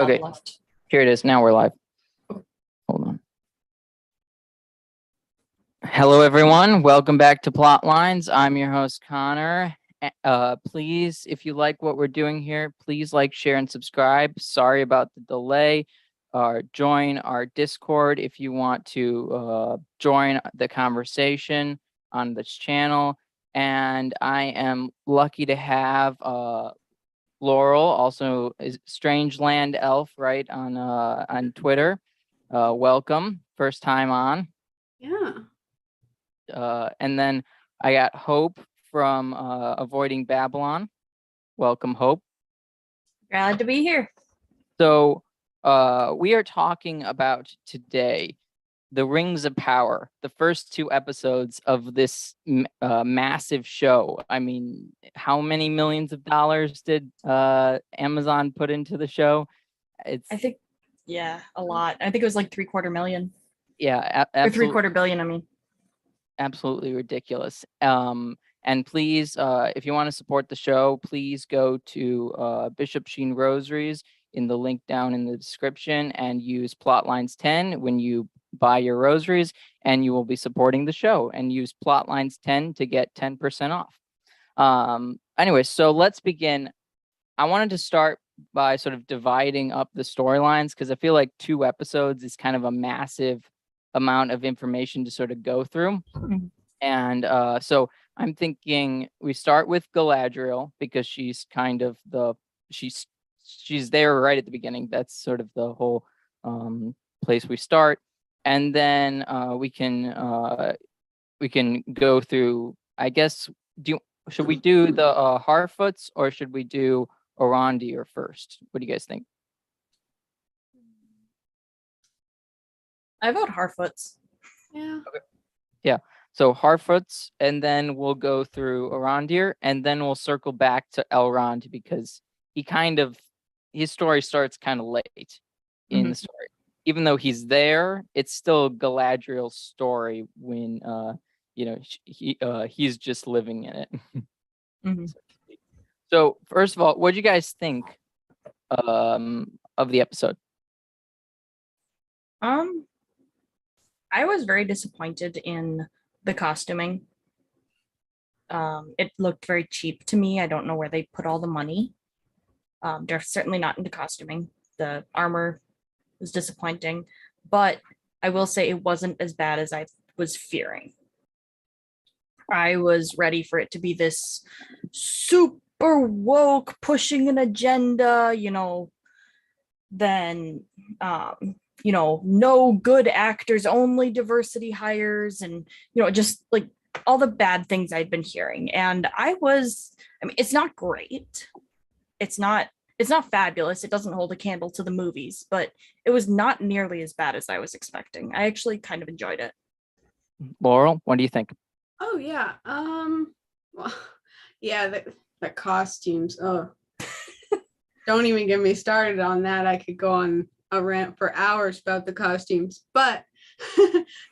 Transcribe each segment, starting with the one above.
Okay, here it is. Now we're live. Hold on. Hello, everyone. Welcome back to Plotlines. I'm your host, Connor. Please, if you like what we're doing here, please like, share, and subscribe. Sorry about the delay. Join our Discord if you want to join the conversation on this channel. And I am lucky to have Laurel, also is Strangeland Elf, right, on Twitter. Welcome, first time on. Yeah. And then I got Hope from Avoiding Babylon. Welcome, Hope. Glad to be here. So we are talking about today the Rings of Power, the first two episodes of this massive show. I mean, how many millions of dollars did Amazon put into the show? I think, yeah, a lot. I think it was like $750,000,000. Yeah, or $750 million. I mean, absolutely ridiculous. And please, if you want to support the show, please go to Bishop Sheen Rosaries in the link down in the description and use Plotlines 10 when you buy your rosaries, and you will be supporting the show, and use Plotlines 10 to get 10% off. Anyway, so let's begin. I wanted to start by sort of dividing up the storylines because I feel like 2 episodes is kind of a massive amount of information to sort of go through. And so I'm thinking we start with Galadriel because she's kind of she's there right at the beginning. That's sort of the whole place we start. And then we can go through, I guess, should we do the harfoots or should we do Arondir first? What do you guys think? I vote harfoots. Yeah. Okay. Yeah. So harfoots, and then we'll go through Arondir, and then we'll circle back to Elrond because his story starts kind of late in the story. Even though he's there, it's still Galadriel's story when he's just living in it. So first of all, what do you guys think of the episode? I was very disappointed in the costuming. It looked very cheap to me. I don't know where they put all the money. They're certainly not into costuming. The armor was disappointing, but I will say it wasn't as bad as I was fearing. I was ready for it to be this super woke, pushing an agenda, then no good actors, only diversity hires, and just like all the bad things I'd been hearing. And it's not great. It's not fabulous. It doesn't hold a candle to the movies, but it was not nearly as bad as I was expecting. I actually kind of enjoyed it. Laurel, what do you think? Oh yeah. Well, yeah, the costumes. Oh, don't even get me started on that. I could go on a rant for hours about the costumes. But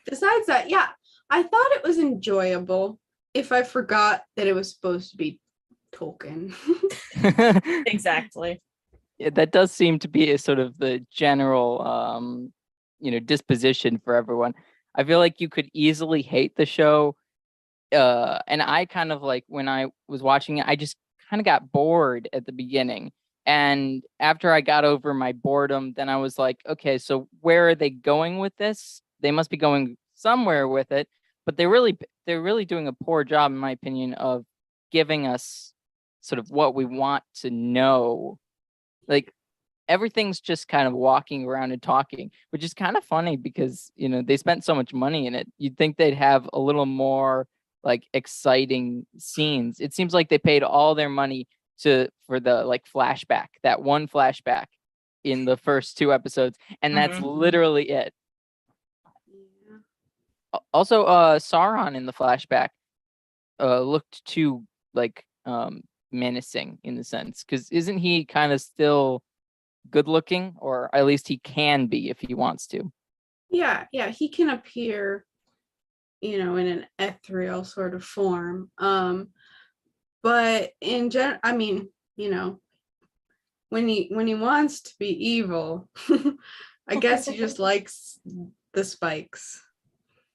besides that, yeah, I thought it was enjoyable if I forgot that it was supposed to be Tolkien. Exactly. Yeah, that does seem to be a sort of the general disposition for everyone. I feel like you could easily hate the show. And I kind of like, when I was watching it, I just kind of got bored at the beginning. And after I got over my boredom, then I was like, okay, so where are they going with this? They must be going somewhere with it, but they're really doing a poor job, in my opinion, of giving us sort of what we want to know. Like, everything's just kind of walking around and talking, which is kind of funny because, they spent so much money in it. You'd think they'd have a little more like exciting scenes. It seems like they paid all their money for the like flashback, that one flashback in the first 2 episodes, and that's literally it. Yeah. Also, Sauron in the flashback looked too like menacing in the sense, because isn't he kind of still good looking, or at least he can be if he wants to? Yeah, he can appear in an ethereal sort of form, but in general, I mean, when he wants to be evil, I guess he just likes the spikes.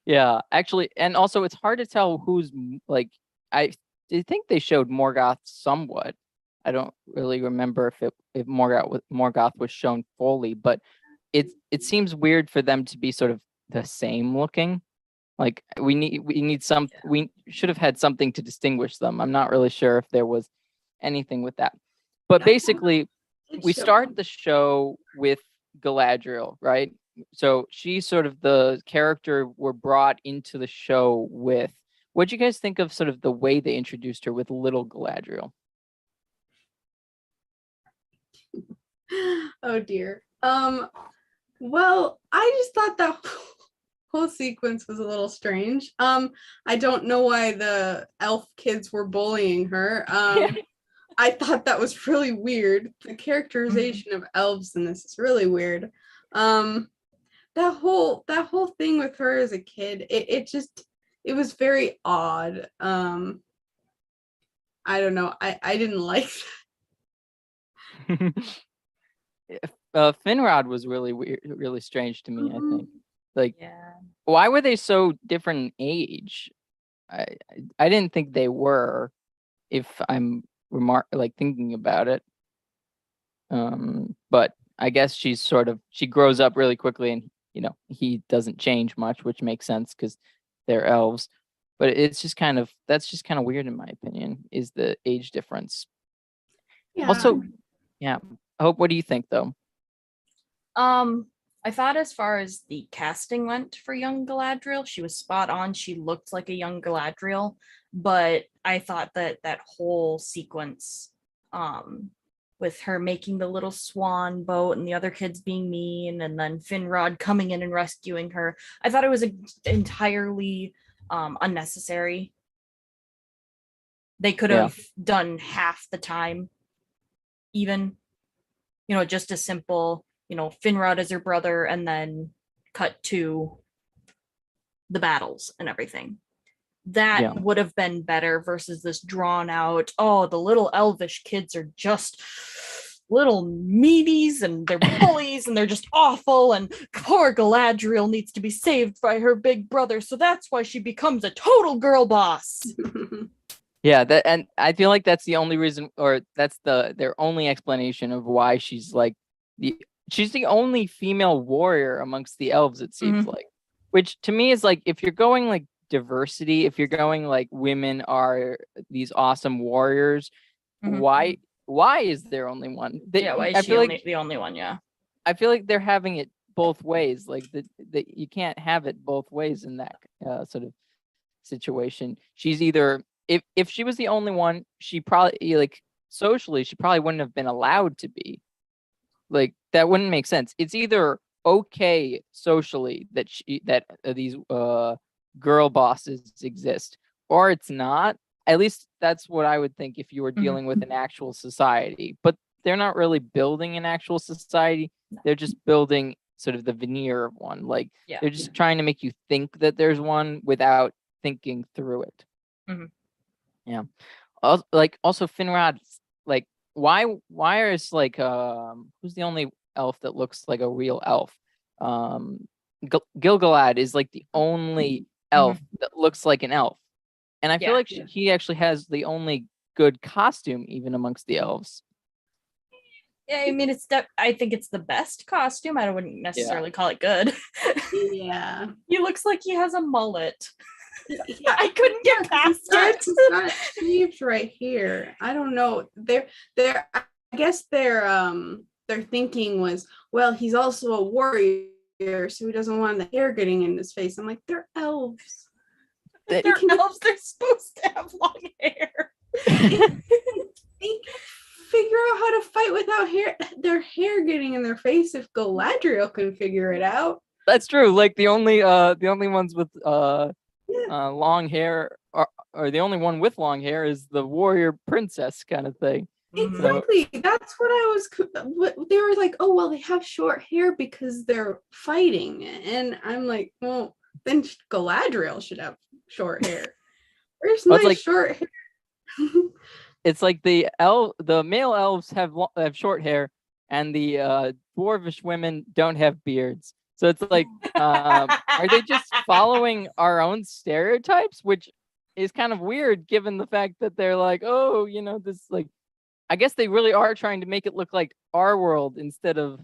Yeah, actually, and also it's hard to tell who's like. I think they showed Morgoth somewhat. I don't really remember if Morgoth was shown fully, but it seems weird for them to be sort of the same looking. Like we should have had something to distinguish them. I'm not really sure if there was anything with that. But basically, we start the show with Galadriel, right? So she's sort of the character we're brought into the show with. What do you guys think of sort of the way they introduced her with little Galadriel? Oh dear. Well, I just thought that whole sequence was a little strange. I don't know why the elf kids were bullying her. I thought that was really weird. The characterization of elves in this is really weird. That whole thing with her as a kid, it was very odd. I don't know. I didn't like that. Finrod was really weird, really strange to me, I think. Like, Yeah. why were they so different in age? I didn't think they were, if I'm thinking about it. But I guess she grows up really quickly, and he doesn't change much, which makes sense because they're elves. But that's just kind of weird in my opinion, is the age difference. Yeah. Also, yeah. Hope, what do you think though? I thought as far as the casting went for young Galadriel, she was spot on. She looked like a young Galadriel, but I thought that whole sequence, with her making the little swan boat and the other kids being mean, and then Finrod coming in and rescuing her, I thought it was entirely unnecessary. They could have done half the time, even, just a simple, Finrod as her brother, and then cut to the battles and everything. That would have been better versus this drawn out, oh, the little elvish kids are just little meaties and they're bullies and they're just awful, and poor Galadriel needs to be saved by her big brother, so that's why she becomes a total girl boss. Yeah, and I feel like that's the only reason, or that's their only explanation of why she's like she's the only female warrior amongst the elves, it seems like. Which to me is like, if you're going like diversity, if you're going like women are these awesome warriors, why is there only one? Why is she the only one? Yeah. I feel like they're having it both ways. Like you can't have it both ways in that sort of situation. She's either, if she was the only one, she probably, like, socially, she probably wouldn't have been allowed to be. Like, that wouldn't make sense. It's either okay socially that these girl bosses exist, or it's not. At least that's what I would think if you were dealing with an actual society. But they're not really building an actual society. They're just building sort of the veneer of one. Like, they're just trying to make you think that there's one without thinking through it. Yeah. Also Finrod, like, why is like who's the only elf that looks like a real elf? Gilgalad is like the only elf that looks like an elf, and I feel like he actually has the only good costume even amongst the elves. Yeah, I mean, I think it's the best costume. I wouldn't necessarily call it good. Yeah. He looks like he has a mullet. I couldn't get past it. It's not shaved right here. I don't know. I guess their thinking was, well, he's also a warrior, so he doesn't want the hair getting in his face. I'm like, they're elves. They're elves. They're supposed to have long hair. They figure out how to fight without their hair getting in their face. If Galadriel can figure it out. That's true. Like, the only ones with long hair, or the only one with long hair, is the warrior princess kind of thing. Exactly. That's what I was. They were like, oh, well, they have short hair because they're fighting, and I'm like, well, then Galadriel should have short hair. Where's my short hair? it's like the male elves have short hair, and the dwarvish women don't have beards. So it's like, are they just following our own stereotypes, which is kind of weird given the fact that they're like, oh, this like, I guess they really are trying to make it look like our world instead of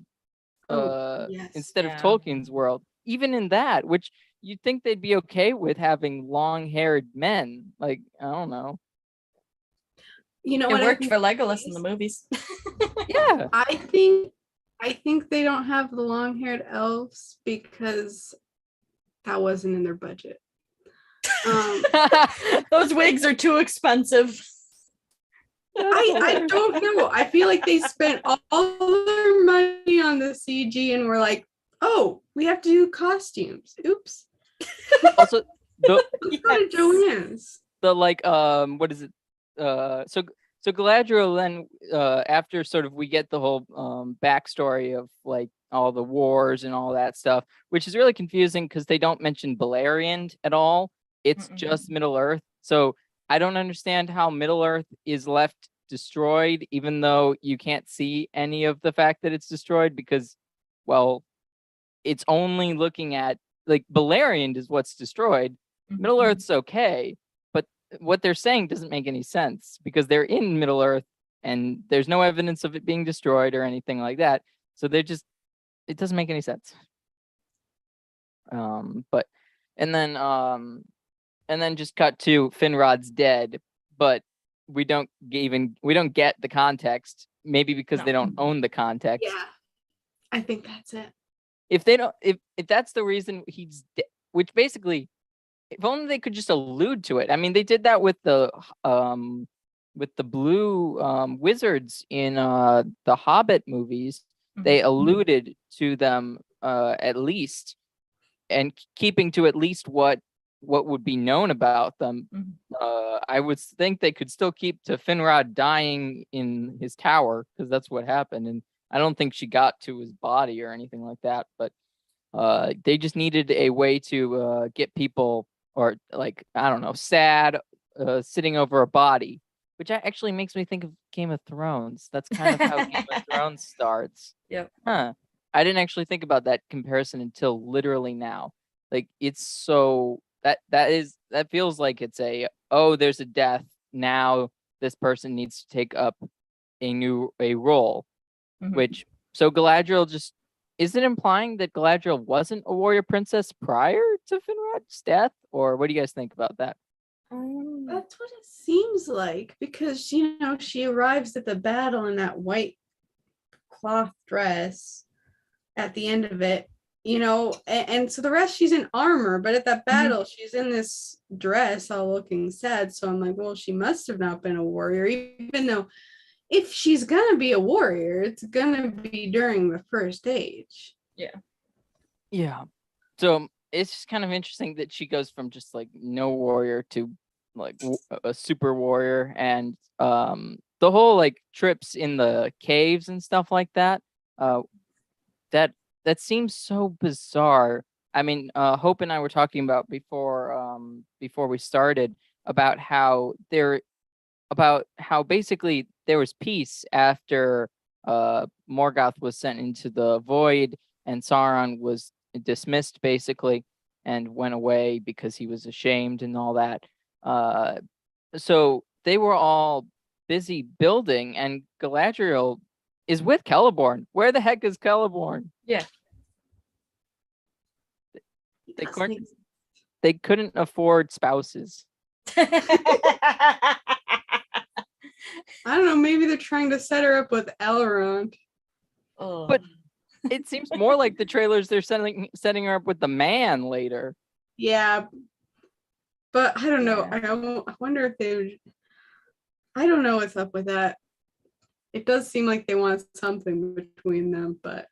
Yes. Yeah. Tolkien's world. Even in that, which you'd think they'd be okay with having long-haired men. Like, I don't know. You know It what? I worked think for it Legolas in is? the movies. Yeah. I think they don't have the long-haired elves because that wasn't in their budget. Those wigs are too expensive. I don't know. I feel like they spent all their money on the CG and were like, oh, we have to do costumes. Oops. Also, the Let's go to Joanne's. like what is it? So Galadriel then after sort of we get the whole backstory of like all the wars and all that stuff, which is really confusing because they don't mention Beleriand at all. It's just Middle Earth. So I don't understand how Middle Earth is left destroyed, even though you can't see any of the fact that it's destroyed because, well, it's only looking at like Beleriand is what's destroyed. Middle Earth's okay, but what they're saying doesn't make any sense because they're in Middle Earth and there's no evidence of it being destroyed or anything like that. So it doesn't make any sense. But and then just cut to Finrod's dead, but we don't get the context. Maybe because they don't own the context. Yeah, I think that's it. If they don't, if that's the reason he's which basically, if only they could just allude to it. I mean, they did that with the blue wizards in the Hobbit movies. They alluded to them at least, and keeping to at least what would be known about them. I would think they could still keep to Finrod dying in his tower because that's what happened, and I don't think she got to his body or anything like that. But they just needed a way to get people, or like, I don't know, sad sitting over a body, which actually makes me think of Game of Thrones. That's kind of how Game of Thrones starts. Yep. Huh. I didn't actually think about that comparison until literally now. Like, it's so that feels like it's there's a death. Now this person needs to take up a role, which, so Galadriel just, is it implying that Galadriel wasn't a warrior princess prior to Finrod's death? Or what do you guys think about that? That's what it seems like because, she arrives at the battle in that white cloth dress at the end of it, and so the rest she's in armor, but at that battle she's in this dress all looking sad. So I'm like, well, she must have not been a warrior, even though if she's gonna be a warrior, it's gonna be during the first age. Yeah. So it's just kind of interesting that she goes from just like no warrior to like a super warrior, and the whole like trips in the caves and stuff like that. That seems so bizarre. I mean, Hope and I were talking about before we started about how basically there was peace after Morgoth was sent into the void and Sauron was dismissed basically and went away because he was ashamed and all that. So they were all busy building, and Galadriel is with Celeborn. Where the heck is Celeborn? Yeah. They couldn't afford spouses. I don't know, maybe they're trying to set her up with Elrond. But it seems more like the trailers they're setting her up with the man later. Yeah, but I don't know. I wonder if I don't know what's up with that. It does seem like they want something between them, but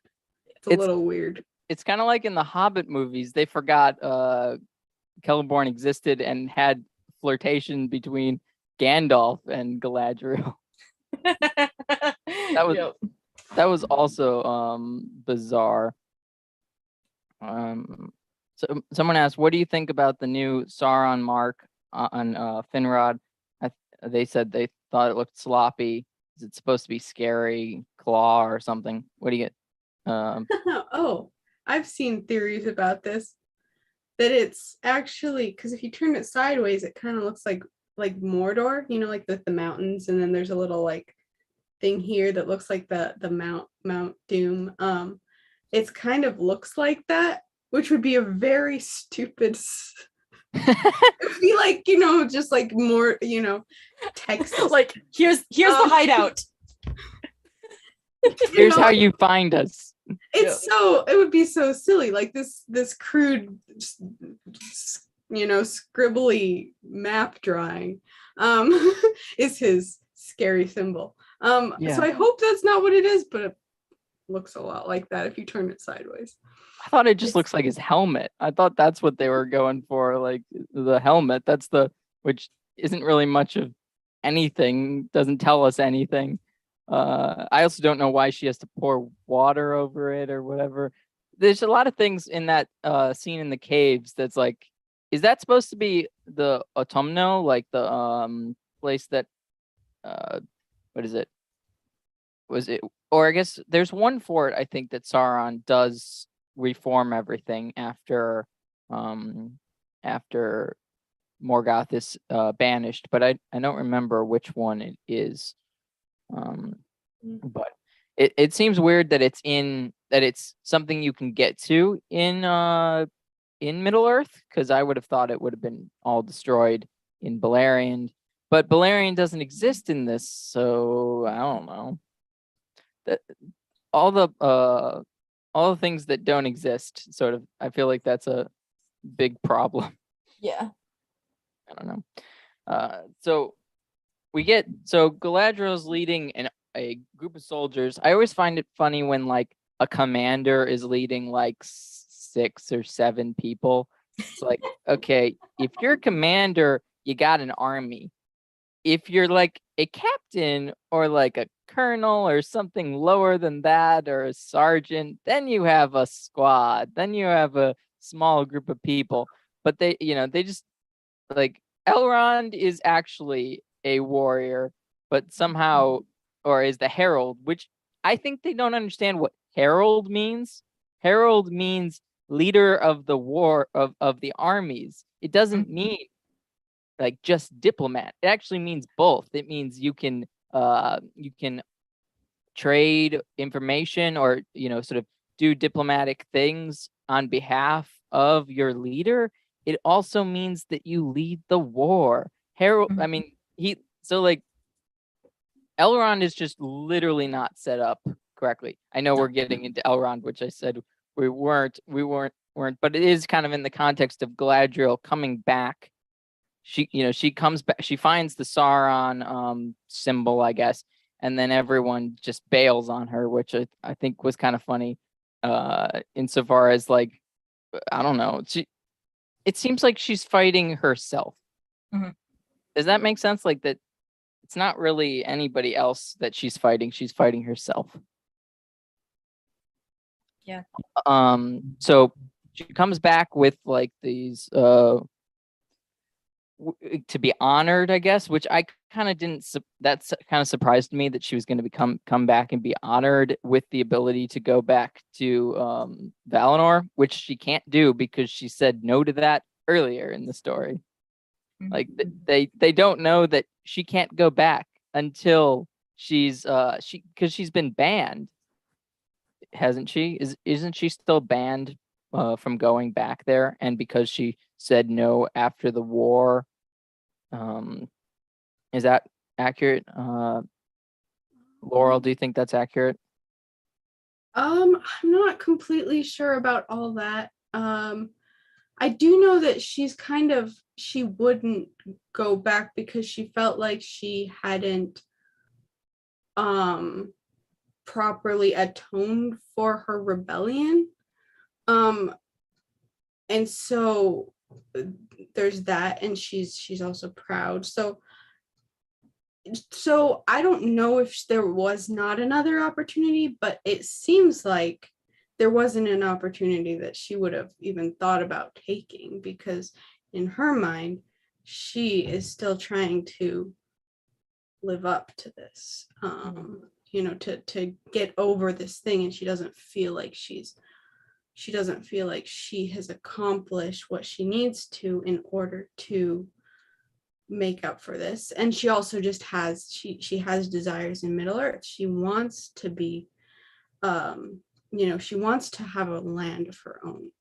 it's a little weird. It's kind of like in the Hobbit movies. They forgot Celeborn existed and had flirtation between Gandalf and Galadriel. That was also bizarre. So someone asked, what do you think about the new Sauron mark on Finrod? they said they thought it looked sloppy. Is it supposed to be scary claw or something? What do you get? Oh, I've seen theories about this. That it's actually because if you turn it sideways, it kind of looks like Mordor, like the mountains, and then there's a little like thing here that looks like the Mount Doom. It's kind of looks like that, which would be a very stupid. It'd be like just like more Texas. Like here's the hideout. Here's how you find us. It would be so silly, like this crude scribbly map drawing is his scary symbol. So I hope that's not what it is, but it looks a lot like that if you turn it sideways. I thought it just looks like his helmet. I thought that's what they were going for, like the helmet. Which isn't really much of anything, doesn't tell us anything. I also don't know why she has to pour water over it or whatever. There's a lot of things in that scene in the caves that's like, is that supposed to be the Autumno, like the place that what is it? Was it, or I guess there's one fort I think that Sauron does reform everything after Morgoth is banished, but I don't remember which one it is. But it seems weird that it's something you can get to in Middle Earth, because I would have thought it would have been all destroyed in Beleriand, but Beleriand doesn't exist in this, so I don't know. That all the things that don't exist, sort of, I feel like that's a big problem. Yeah. I don't know. So Galadriel's leading a group of soldiers. I always find it funny when like a commander is leading like 6 or 7 people. It's like, okay, if you're a commander, you got an army. If you're like a captain or like a colonel or something lower than that, or a sergeant, then you have a squad. Then you have a small group of people. But they just like, Elrond is actually a warrior, but somehow, or is the herald, which I think they don't understand what herald means. Herald means leader of the war of the armies. It doesn't mean like just diplomat. It actually means both. It means you can trade information or sort of do diplomatic things on behalf of your leader. It also means that you lead the war. Herald, I mean, Elrond is just literally not set up correctly. I know we're getting into Elrond, which I said we weren't, but it is kind of in the context of Galadriel coming back. She comes back, she finds the Sauron symbol, I guess, and then everyone just bails on her, which I think was kind of funny, insofar as like, I don't know, it seems like she's fighting herself. Mm-hmm. Does that make sense? Like that it's not really anybody else that she's fighting herself. Yeah. So she comes back with like these to be honored, I guess, which I kind of didn't. That's kind of surprised me that she was going to come back and be honored with the ability to go back to Valinor, which she can't do because she said no to that earlier in the story. Like they don't know that she can't go back until because she's been banned, hasn't she? Isn't she still banned from going back there? And because she said no after the war, is that accurate? Laurel, do you think that's accurate? I'm not completely sure about all that. I do know that she wouldn't go back because she felt like she hadn't properly atoned for her rebellion. And so there's that, and she's also proud. So I don't know if there was not another opportunity, but it seems like there wasn't an opportunity that she would have even thought about taking, because in her mind, she is still trying to live up to this, you know, to get over this thing, and she doesn't feel like she has accomplished what she needs to in order to make up for this. And she also just has she has desires in Middle Earth. She wants to be, you know, she wants to have a land of her own.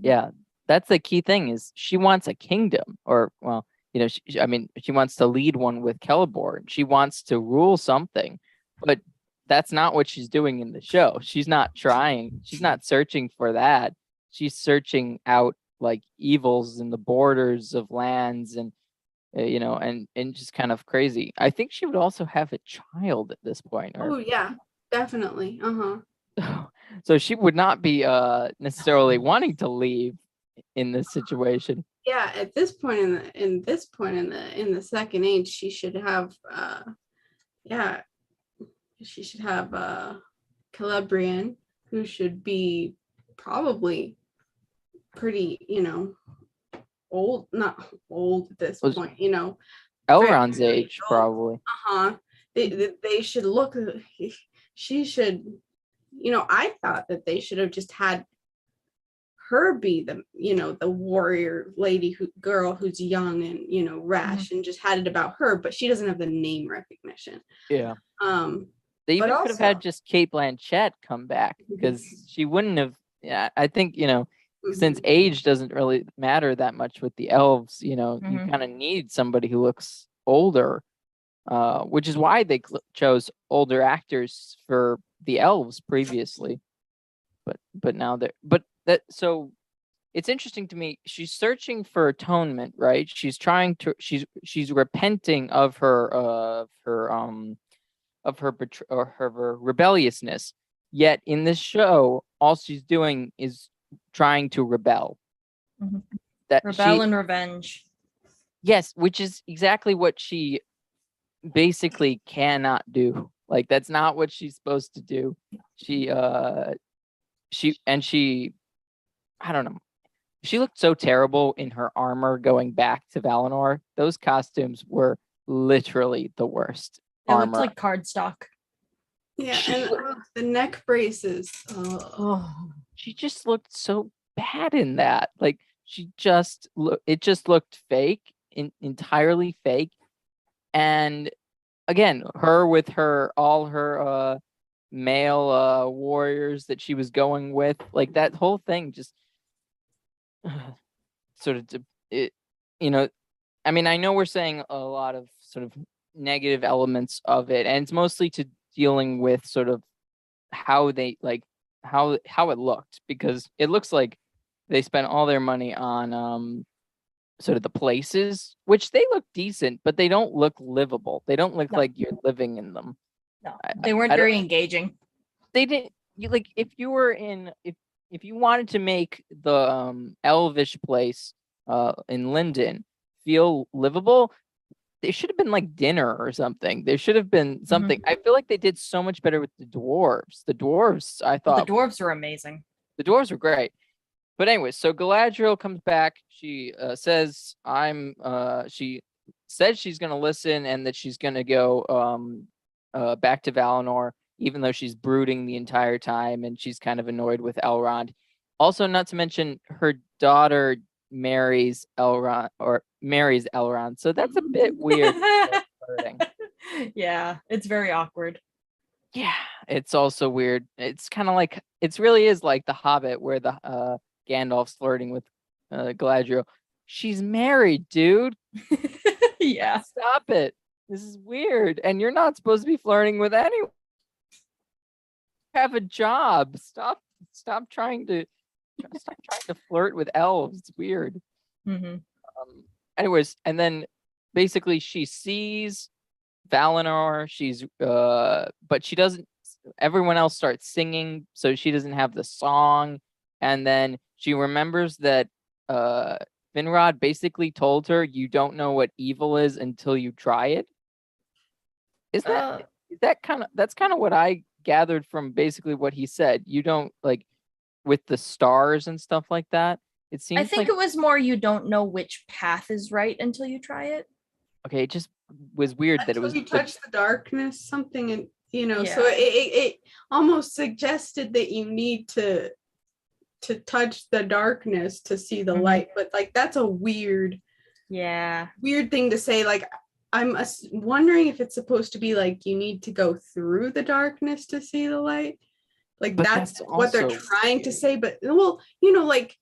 Yeah, that's the key thing, is she wants a kingdom, or, well, you know, I mean, she wants to lead one with Celeborn. She wants to rule something, but that's not what she's doing in the show. She's not trying. She's not searching for that. She's searching out like evils in the borders of lands, and you know, and just kind of crazy. I think she would also have a child at this point. Oh yeah, definitely. So she would not be necessarily wanting to leave in this situation. Yeah, at this point in the second age, she should have Calabrian, who should be probably pretty, you know, old, not old at this point, you know. Elrond's very age, probably. They should look, she should, you know, I thought that they should have just had her be the, you know, the warrior lady girl who's young and, you know, rash, and just had it about her, but she doesn't have the name recognition. Yeah. They even could have had just Cate Blanchett come back, because she wouldn't have. Yeah, I think, you know, since age doesn't really matter that much with the elves, you know, you kind of need somebody who looks older, which is why they chose older actors for the elves previously. But now so it's interesting to me. She's searching for atonement, right? She's trying to. She's repenting of her rebelliousness. Yet in this show, all she's doing is trying to rebel. Rebel and revenge. Yes, which is exactly what she basically cannot do. Like, that's not what she's supposed to do. She I don't know. She looked so terrible in her armor going back to Valinor. Those costumes were literally the worst. It looked like cardstock. Yeah, and the neck braces. She just looked so bad in that. Like, it just looked fake, entirely fake. And again, her with all her male warriors that she was going with, like, that whole thing just sort of, you know, I mean, I know we're saying a lot of sort of negative elements of it, and it's mostly to dealing with sort of how they, like, how it looked, because it looks like they spent all their money on sort of the places, which they look decent, but they don't look livable. They don't look like you're living in them. No, they weren't very engaging. They didn't, like, if you wanted to make the elvish place in Linden feel livable, they should have been like dinner or something. There should have been something. I feel like they did so much better with the dwarves. The dwarves, I thought. The dwarves were amazing. The dwarves were great. But anyway, so Galadriel comes back. She says she said she's gonna listen, and that she's gonna go back to Valinor, even though she's brooding the entire time, and she's kind of annoyed with Elrond. Also, not to mention, her daughter marries Elrond, so that's a bit weird. Yeah, it's very awkward. Yeah, it's also weird. It's kind of like, it really is like The Hobbit, where the Gandalf's flirting with Galadriel. She's married, dude. Yeah, stop it. This is weird, and you're not supposed to be flirting with anyone. Have a job. Stop trying to flirt with elves. It's weird. Anyways, and then basically she sees Valinor. But she doesn't. Everyone else starts singing, so she doesn't have the song. And then she remembers that Finrod basically told her, "You don't know what evil is until you try it." That's kind of what I gathered from basically what he said. You don't, like, with the stars and stuff like that. It seems. I think it was more, you don't know which path is right until you try it. Okay, just was weird that it Until was you touch the darkness, something, and so Yeah. it almost suggested that you need to touch the darkness to see the Mhm. light. But like that's a weird Yeah. thing to say. Like I'm wondering if it's supposed to be like you need to go through the darkness to see the light. Like But that's that's what they're also trying to weird. say. But well, like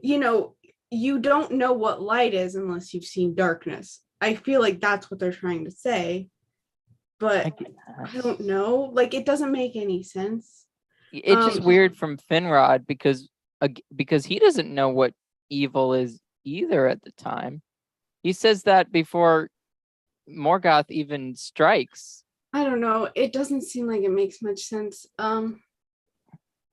you don't know what light is unless you've seen darkness. I feel like that's what they're trying to say. But I I guess. don't know. Like it doesn't make any sense. It's just weird from Finrod because he doesn't know what evil is either at the time. He says that before Morgoth even strikes. I don't know. It doesn't seem like it makes much sense. Well,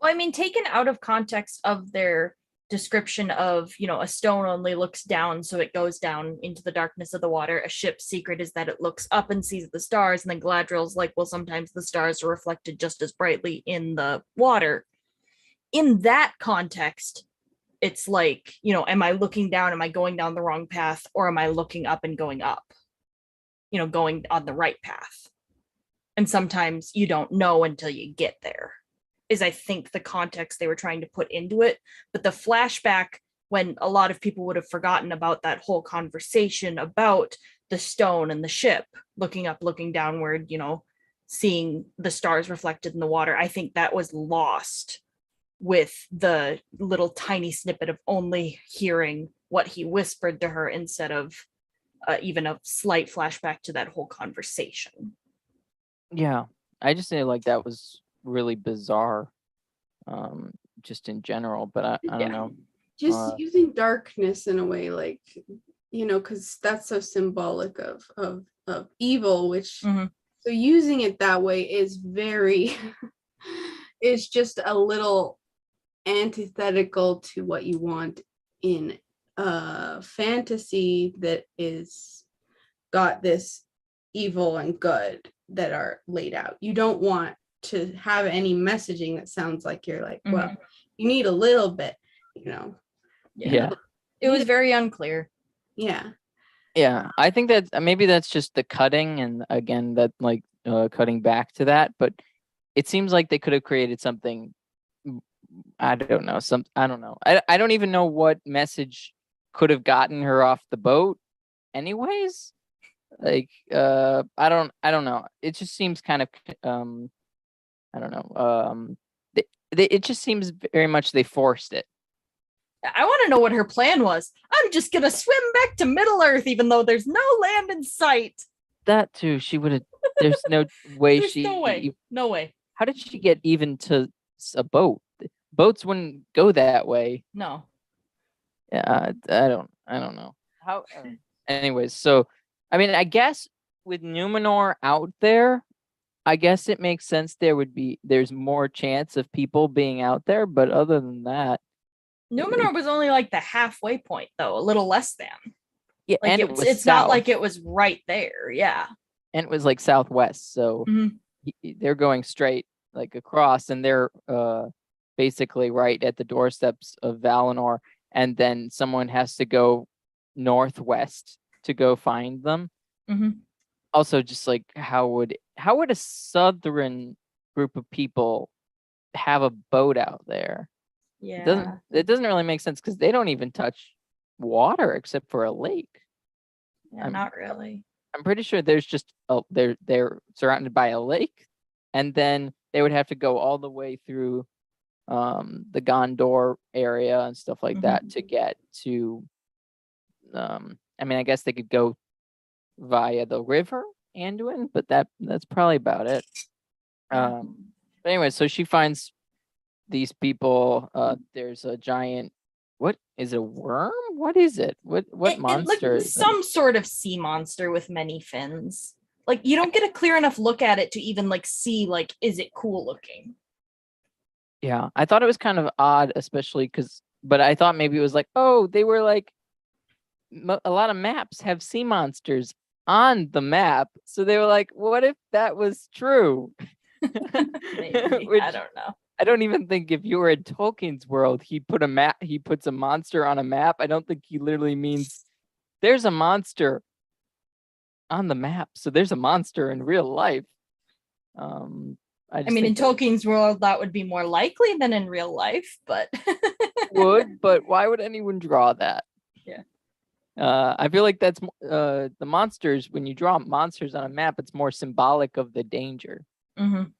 I mean, taken out of context of their description of, a stone only looks down, so it goes down into the darkness of the water. A ship's secret is that it looks up and sees the stars. And then Galadriel's like, well, sometimes the stars are reflected just as brightly in the water. In that context, it's like, am I looking down? Am I going down the wrong path? Or am I looking up and going up? Going on the right path. And sometimes you don't know until you get there, is I think the context they were trying to put into it. But the flashback, when a lot of people would have forgotten about that whole conversation about the stone and the ship, looking up, looking downward, seeing the stars reflected in the water, I think that was lost with the little tiny snippet of only hearing what he whispered to her instead of even a slight flashback to that whole conversation. Yeah, I just say like that was really bizarre, just in general. But I don't know. Just using darkness in a way, like because that's so symbolic of evil, which so using it that way is very is just a little antithetical to what you want in fantasy that is got this evil and good that are laid out. You don't want to have any messaging that sounds like you're like, well, you need a little bit, Yeah. It was very unclear. Yeah. Yeah, I think that maybe that's just the cutting, and again that like cutting back to that, but it seems like they could have created something. I don't know. I don't know. I don't even know what message could have gotten her off the boat anyways. Like I don't know. It just seems kind of I don't know. It just seems very much they forced it. I want to know what her plan was. I'm just gonna swim back to Middle Earth, even though there's no land in sight. That too. She would have. There's no way There's no way. No way. How did she get even to a boat? Boats wouldn't go that way. No. Yeah, I don't know. How anyways, so I mean, I guess with Numenor out there, I guess it makes sense there's more chance of people being out there, but other than that, Numenor was only like the halfway point, though, a little less than. yeah, Like and it's not like it was right there. Yeah. And it was like southwest, so they're going straight like across, and they're basically right at the doorsteps of Valinor, and then someone has to go northwest to go find them. Also, just like how would a southern group of people have a boat out there? Yeah. It doesn't really make sense because they don't even touch water except for a lake. Yeah, not really. I'm pretty sure there's just they're surrounded by a lake, and then they would have to go all the way through the Gondor area and stuff like that to get to I mean, I guess they could go via the river Anduin, but that's probably about it. But anyway, so she finds these people. There's a giant. What is it? A worm? What is it? What monster is it? Some sort of sea monster with many fins. Like you don't get a clear enough look at it to even like see like is it cool looking? Yeah, I thought it was kind of odd, especially but I thought maybe it was like, oh, they were like a lot of maps have sea monsters on the map, so they were like, what if that was true? Maybe. I don't know. I don't even think if you were in Tolkien's world, he puts a monster on a map. I don't think he literally means there's a monster on the map, so there's a monster in real life. I I mean, in think Tolkien's world, that would be more likely than in real life, but would, but why would anyone draw that? Yeah. I feel like that's the monsters. When you draw monsters on a map, it's more symbolic of the danger Mhm.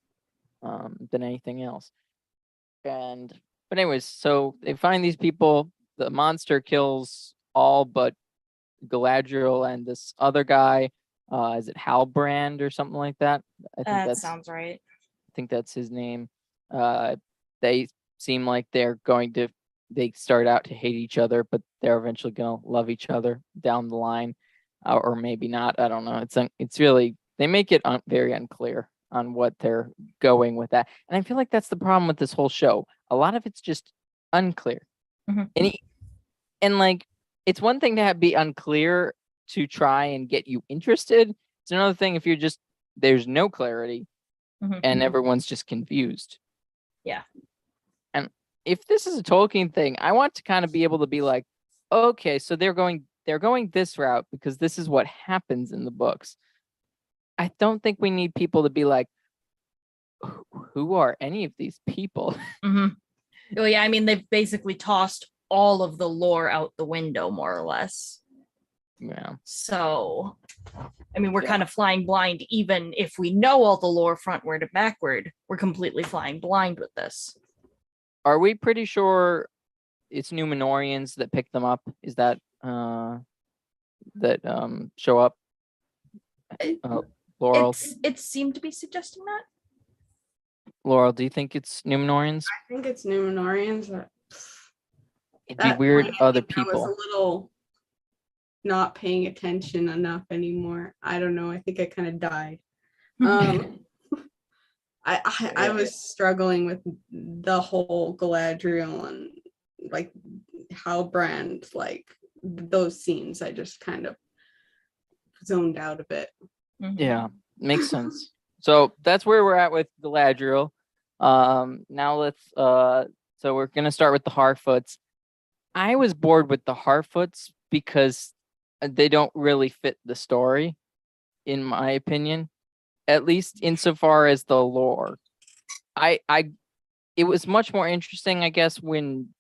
Than anything else. But anyways, so they find these people. The monster kills all but Galadriel and this other guy. Is it Halbrand or something like that? I think That sounds right. I think that's his name. They seem like they start out to hate each other, but they're eventually gonna love each other down the line, or maybe not. I don't know. It's really, they make it very unclear on what they're going with that, and I feel like that's the problem with this whole show. A lot of it's just unclear, Mhm. and like it's one thing to be unclear to try and get you interested. It's another thing if you're just there's no clarity Mhm. and everyone's just confused. Yeah. And if this is a Tolkien thing, I want to kind of be able to be like, okay, so they're going this route because this is what happens in the books. I don't think we need people to be like, who are any of these people? Mhm. Well, yeah, I mean, they've basically tossed all of the lore out the window, more or less. Yeah. So, I mean, we're Yeah. kind of flying blind, even if we know all the lore frontward and backward. We're completely flying blind with this. Are we pretty sure it's Numenorians that pick them up? Is that show up? Laurel, It seemed to be suggesting that. Laurel, do you think it's Numenorians? I think it's Numenorians. It'd be weird other people. I was a little not paying attention enough anymore. I don't know. I think I kind of died. I was struggling with the whole Galadriel and like Halbrand, like those scenes. I just kind of zoned out a bit. Mhm. Yeah, makes sense. So that's where we're at with Galadriel. Now let's so we're gonna start with the Harfoots. I was bored with the Harfoots because they don't really fit the story, in my opinion. At least insofar as the lore. It was much more interesting, I guess, when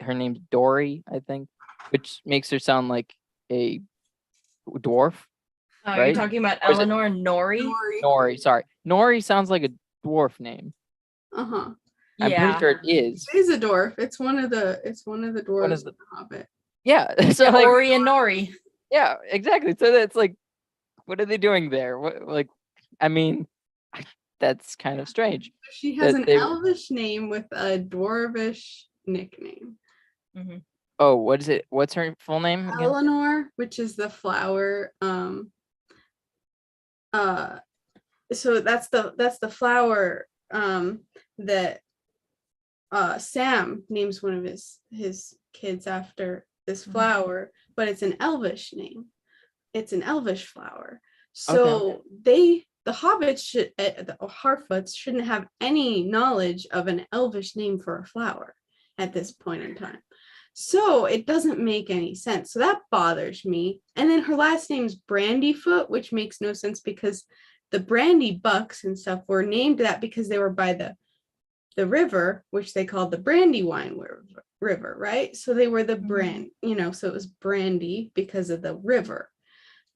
her name's Dory, I think, which makes her sound like a dwarf. Oh, Right? you're talking about Or is it- Eleanor and Nori? Nori, sorry. Nori sounds like a dwarf name. Uh-huh. I'm pretty sure it is. It is a dwarf. It's one of the dwarves of the- in the Hobbit. Yeah. So Yeah, like, Ori and Nori. yeah, exactly. So that's like, what are they doing there? What, like, I mean, that's kind of strange. She has that an they- elvish name with a dwarvish nickname. Mhm. Oh, what is it? What's her full name again? Eleanor, which is the flower. So that's the flower that Sam names one of his kids after this Mhm. flower, but it's an elvish name. It's an elvish flower. So the hobbits the Harfoots shouldn't have any knowledge of an elvish name for a flower at this point in time. So it doesn't make any sense. So that bothers me. And then her last name's Brandyfoot, which makes no sense because the brandy bucks and stuff were named that because they were by the river, which they called the Brandywine River, right? So they were the brand, so it was brandy because of the river.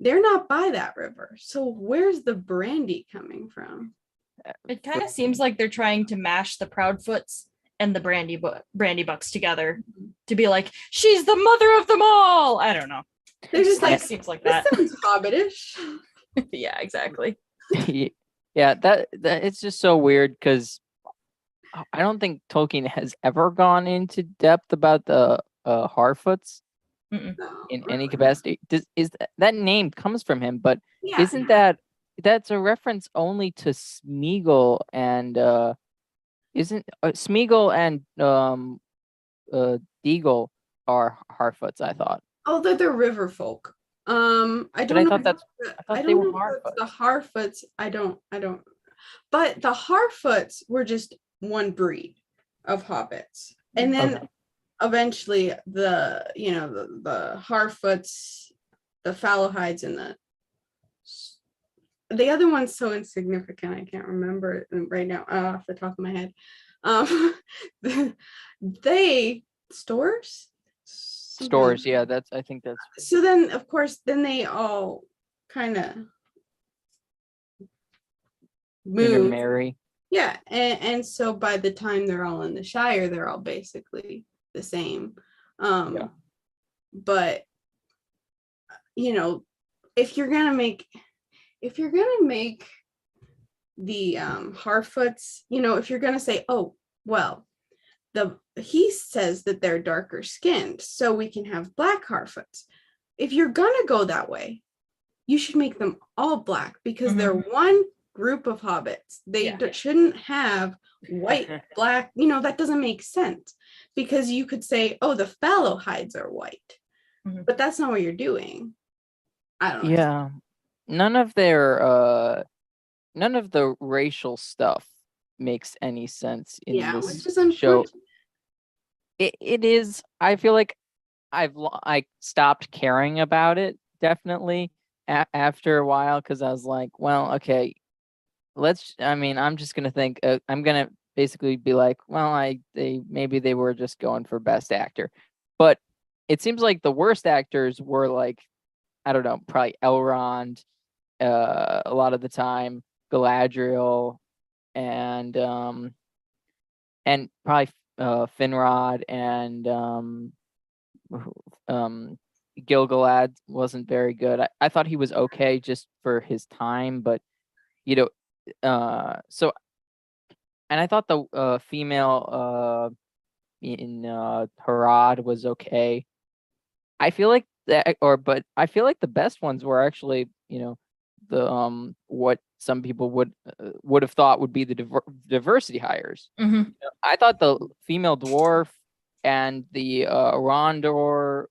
They're not by that river. So where's the brandy coming from? It kind of seems like they're trying to mash the Proudfoots and the Brandy Bucks together to be like, she's the mother of them all. I don't know. They're just like, seems like that that. sounds hobbitish. Yeah, exactly. Yeah, that it's just so weird because I don't think Tolkien has ever gone into depth about the Harfoots Mm-mm. in any capacity. That name comes from him, but Yeah. isn't that's a reference only to Smeagol and isn't Smeagol and Deagle are Harfoots, I thought. Oh, they're river folk. I But don't I know. thought I they don't were know if it's Harfoots. the Harfoots. I don't. But the Harfoots were just one breed of hobbits, and then eventually the Harfoots, the Fallowhides, and the the other one's so insignificant. I can't remember it right now off the top of my head. They stores. Stores, yeah, I think that's So then, of course, then they all kind of move. intermarry. Yeah, and so by the time they're all in the Shire, they're all basically the same. Yeah. But if you're gonna make the harfoots, if you're gonna say, oh well, he says that they're darker skinned, so we can have black harfoots. If you're gonna go that way, you should make them all black, because they're one group of hobbits. They shouldn't have white, black, that doesn't make sense, because you could say, oh, the fallow hides are white, but that's not what you're doing. I don't know. Yeah, none of the racial stuff makes any sense in Which this is unfortunate. show. It is. I feel like I stopped caring about it, definitely after a while, because I was like, well, okay, I'm just gonna think. I'm gonna basically be like, well, maybe they were just going for best actor, but it seems like the worst actors were like, I don't know, probably Elrond, a lot of the time, Galadriel, and probably Finrod, and Gilgalad wasn't very good. I thought he was okay just for his time, but so, and I thought the female in Harad was okay. I feel like but I feel like the best ones were actually, the what some people would have thought would be the diversity hires. I thought the female dwarf and the Arondir,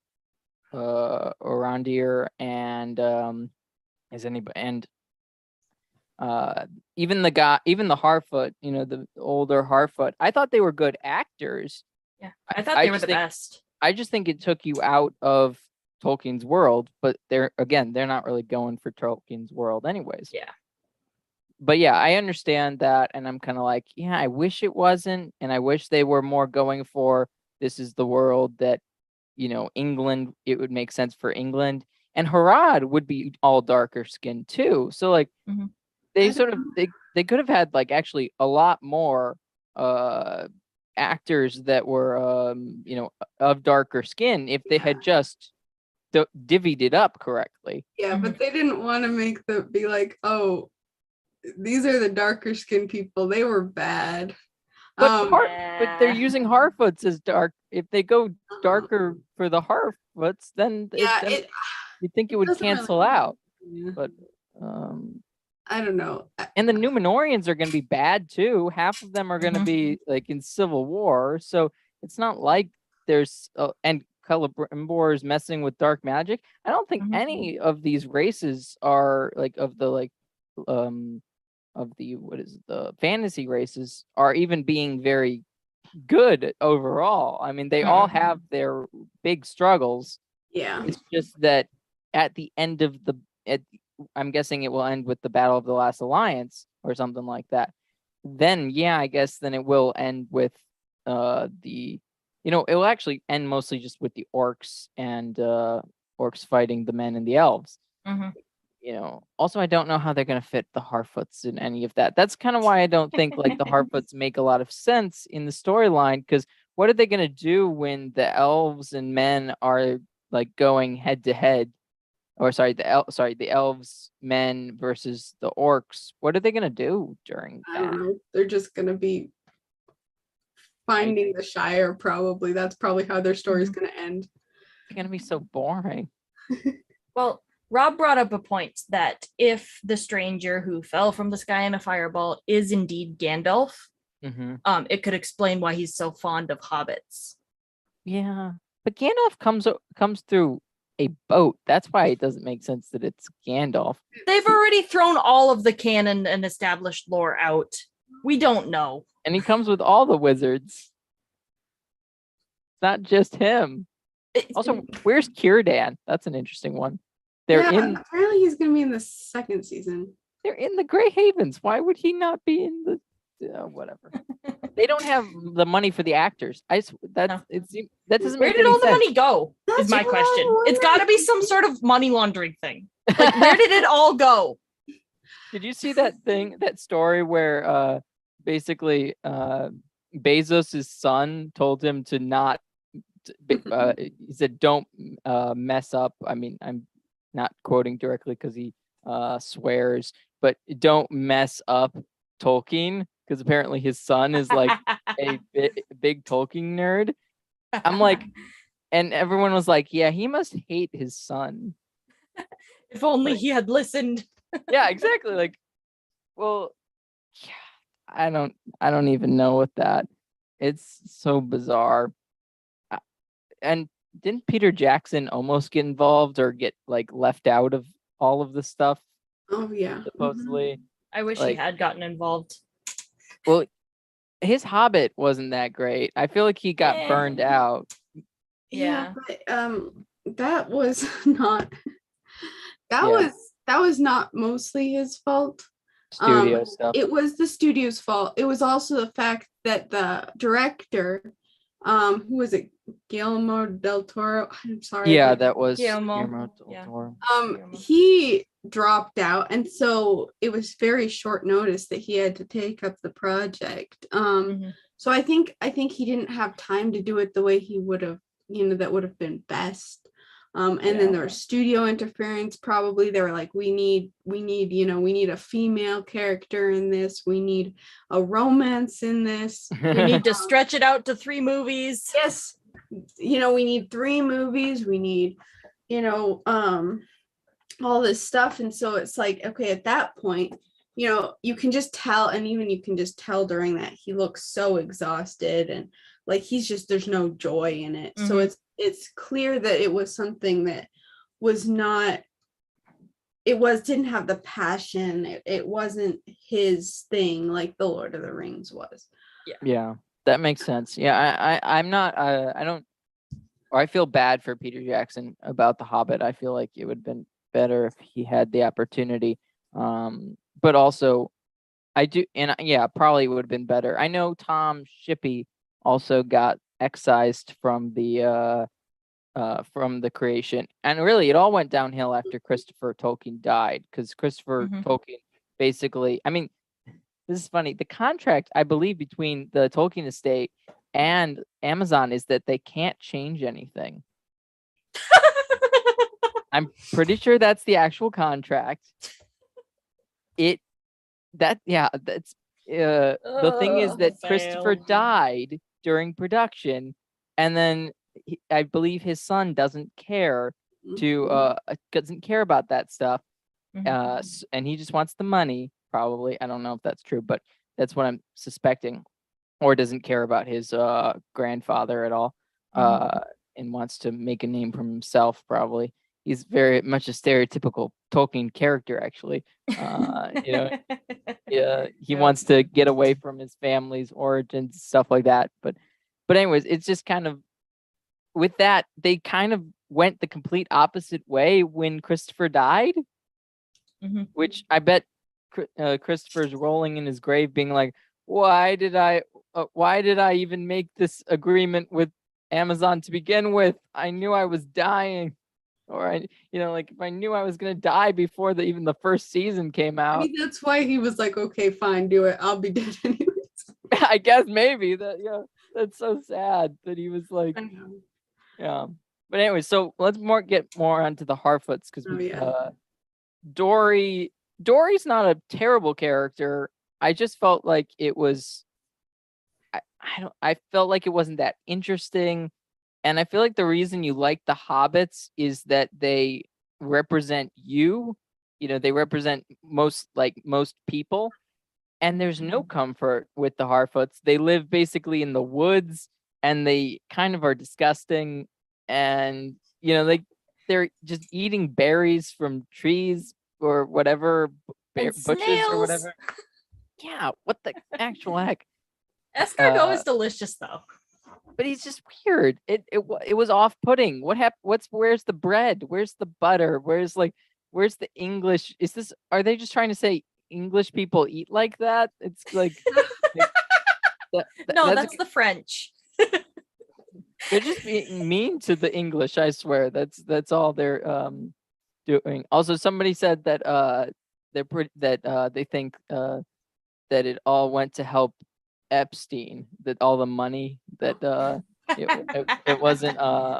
and even the Harfoot, the older Harfoot, I thought they were good actors. Yeah, I thought they were the best. I just think it took you out of Tolkien's world, but they're not really going for Tolkien's world anyways. Yeah. But yeah, I understand that, and I'm kind of like, yeah, I wish it wasn't, and I wish they were more going for, this is the world that, England, it would make sense for England, and Harad would be all darker skinned too. So like, they they could have had like actually a lot more actors that were of darker skin if they had just divvied it up correctly. Yeah, but they didn't want to be like, oh, these are the darker skinned people, they were bad. But they're using Harfoots as dark. If they go darker for the Harfoots, then you'd think it would cancel out. Yeah. But I don't know. And the Númenóreans are going to be bad too. Half of them are going to be like in civil war, so it's not like there's and Celebrimbor is messing with dark magic. I don't think any of these races are like of the the fantasy races are even being very good overall. I mean, they all have their big struggles. Yeah. It's just that at the end of I'm guessing it will end with the Battle of the Last Alliance or something like that. Then, I guess then it will end with it will actually end mostly just with the orcs and orcs fighting the men and the elves. Also, I don't know how they're going to fit the Harfoots in any of that. That's kind of why I don't think like the Harfoots make a lot of sense in the storyline, because what are they going to do when the elves and men are like going head to head? Or the elves, men versus the orcs. What are they gonna do during that? I don't know. They're just gonna be finding the Shire, probably. That's probably how their story's gonna end. It's gonna be so boring. Well, Rob brought up a point that if the stranger who fell from the sky in a fireball is indeed Gandalf, it could explain why he's so fond of hobbits. Yeah, but Gandalf comes through a boat. That's why it doesn't make sense that it's Gandalf. They've already thrown all of the canon and established lore out. We don't know. And he comes with all the wizards. It's not just him. Also, where's Círdan? That's an interesting one. Apparently he's gonna be in the second season. they're in the Grey Havens. Why would he not be in the whatever? They don't have the money for the actors. That doesn't Where make did any all the sense. money go? Is That's my what I question. It's got to wondered. be some sort of money laundering thing. Like, where did it all go? Did you see that story where basically Bezos' son told him to not he said don't mess up. I mean, I'm not quoting directly because he swears, but don't mess up Tolkien, because apparently his son is like a big Tolkien nerd. I'm like, and everyone was like, yeah, he must hate his son. If only he had listened. Yeah, exactly. Like, well, yeah, I don't even know what that. It's so bizarre. And didn't Peter Jackson almost get involved or get like left out of all of this stuff? Oh yeah. Supposedly. I wish he Like, had gotten involved. well, his Hobbit wasn't that great. I feel like he got burned out. Yeah. But that was not Yeah. that was not mostly his fault. Studio stuff. It was the studio's fault. It was also the fact that the director, who was it, Guillermo del Toro? I'm sorry. Yeah, that was Guillermo, Guillermo del yeah. Toro. He dropped out, and so it was very short notice that he had to take up the project. Mhm. So I think he didn't have time to do it the way he would have, that would have been best. And then there was studio interference. Probably they were like, we need a female character in this. We need a romance in this. We need to stretch it out to 3 movies. Yes, we need 3 movies. We need, all this stuff. And so it's like, okay, at that point, you can just tell, and even you can just tell during that he looks so exhausted, and like there's no joy in it. Mm-hmm. So it's clear that it was something that was not, didn't have the passion. It wasn't his thing like the Lord of the Rings was. Yeah, that makes sense. Yeah, I'm not I don't, or I feel bad for Peter Jackson about The Hobbit. I feel like it would have been better if he had the opportunity. But also I do, and yeah, probably would have been better. I know Tom Shippey also got excised from the creation, and really it all went downhill after Christopher Tolkien died, because Christopher Tolkien basically, I mean, this is funny. The contract, I believe, between the Tolkien estate and Amazon is that they can't change anything. I'm pretty sure that's the actual contract. The thing is that Christopher died during production, and then I believe his son doesn't care about that stuff. And he just wants the money, probably. I don't know if that's true, but that's what I'm suspecting. Or doesn't care about his grandfather at all, and wants to make a name for himself, probably. He's very much a stereotypical Tolkien character, actually. He wants to get away from his family's origins, stuff like that. But anyways, it's just kind of, with that, they kind of went the complete opposite way when Christopher died, which I bet Christopher's rolling in his grave being like, why did I even make this agreement with Amazon to begin with? I knew I was dying. Or if I knew I was gonna die before even the first season came out. I mean, that's why he was like, okay, fine, do it. I'll be dead anyways. I guess maybe that. Yeah, that's so sad that he was like. I know. Yeah, but anyway, so let's get more onto the Harfoots, because Dory's not a terrible character. I just felt like it was. I felt like it wasn't that interesting. And I feel like the reason you like the Hobbits is that they represent you. They represent most people. And there's no comfort with the Harfoots. They live basically in the woods, and they kind of are disgusting. And, they're just eating berries from trees or whatever, bushes or whatever. Yeah, what the actual heck? Escargot is delicious, though. But he's just weird. It was off-putting. What happened? Where's the bread? Where's the butter? Where's the English? Are they just trying to say English people eat like that. It's like No, that's that's the French. they're just being mean to the English. I swear. That's all they're doing. Also, somebody said that they think that it all went to help Epstein. That all the money that it wasn't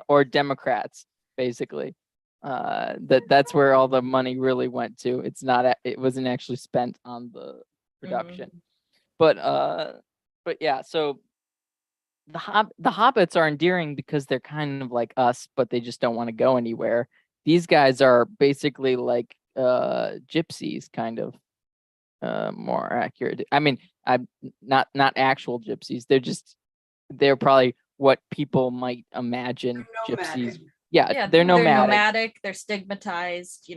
or Democrats basically. That's where all the money really went to. It wasn't actually spent on the production. But yeah, so the hobbits are endearing because they're kind of like us, but they just don't want to go anywhere. These guys are basically like gypsies, kind of more accurate. I mean, I'm not actual gypsies. They're probably what people might imagine gypsies. Yeah, they're nomadic. They're stigmatized,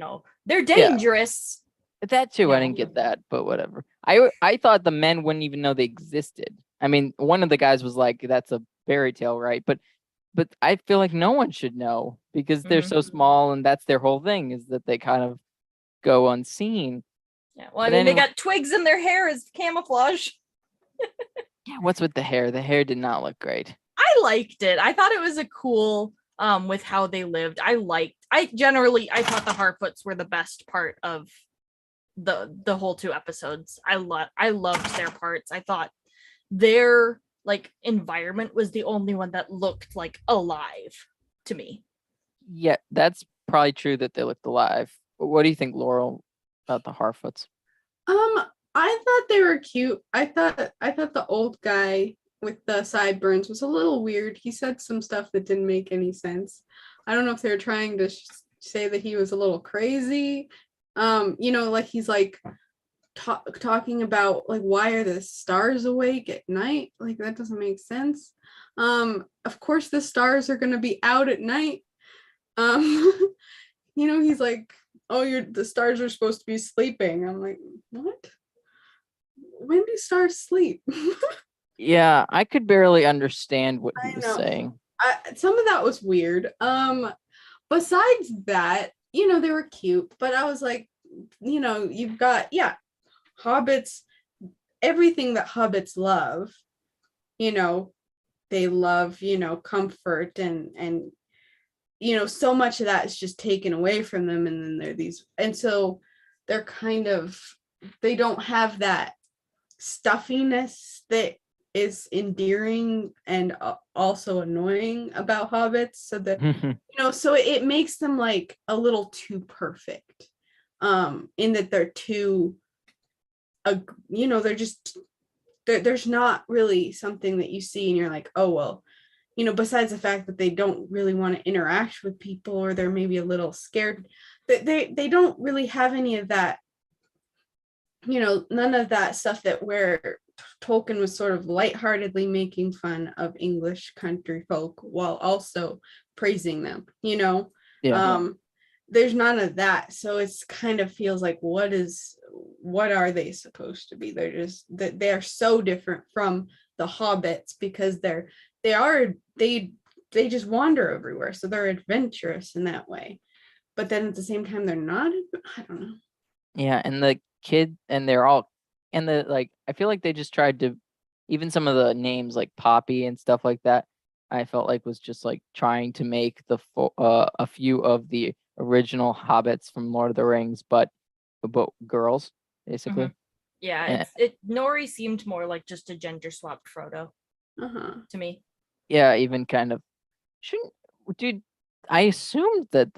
they're dangerous. That too, I Yeah. didn't get that, but whatever. I thought the men wouldn't even know they existed. I mean, one of the guys was like, "That's a fairy tale, right?" But I feel like no one should know because they're so small, and that's their whole thing is that they kind of go unseen. Yeah, well, I But mean, anyway- they got twigs in their hair as camouflage. Yeah, what's with the hair? The hair did not look great. I liked it. I thought it was a cool with how they lived. I thought the harfoots were the best part of the whole 2 episodes. I loved their parts. I thought their like environment was the only one that looked like alive to me. Yeah, that's probably true that they looked alive. But what do you think, Laurel, about the harfoots? I thought they were cute. I thought the old guy with the sideburns was a little weird. He said some stuff that didn't make any sense. I don't know if they were trying to say that he was a little crazy. Like he's like talking about like, why are the stars awake at night? Like that doesn't make sense. Of course the stars are gonna be out at night. He's like, oh, the stars are supposed to be sleeping. I'm like, what? When do stars sleep? Yeah, I could barely understand what he was saying. Some of that was weird. Besides that, they were cute, but I was like, you've got, hobbits, everything that hobbits love, they love, comfort and so much of that is just taken away from them. And then so they're kind of, they don't have that stuffiness that is endearing and also annoying about hobbits. So that, so it makes them like a little too perfect, in that they're too, they're just, there's not really something that you see and you're like, oh, well, besides the fact that they don't really want to interact with people or they're maybe a little scared, they don't really have any of that, none of that stuff that where Tolkien was sort of lightheartedly making fun of English country folk while also praising them, there's none of that. So it's kind of feels like, what are they supposed to be? They're so different from the hobbits because they just wander everywhere. So they're adventurous in that way. But then at the same time, they're not, I don't know. Yeah, and the kid, and they're all, and I feel like they just tried to, even some of the names like Poppy and stuff like that, I felt like was just like trying to make a few of the original hobbits from Lord of the Rings, but girls, basically. Yeah, Nori seemed more like just a gender swapped Frodo to me. Yeah, even kind of, dude, I assumed that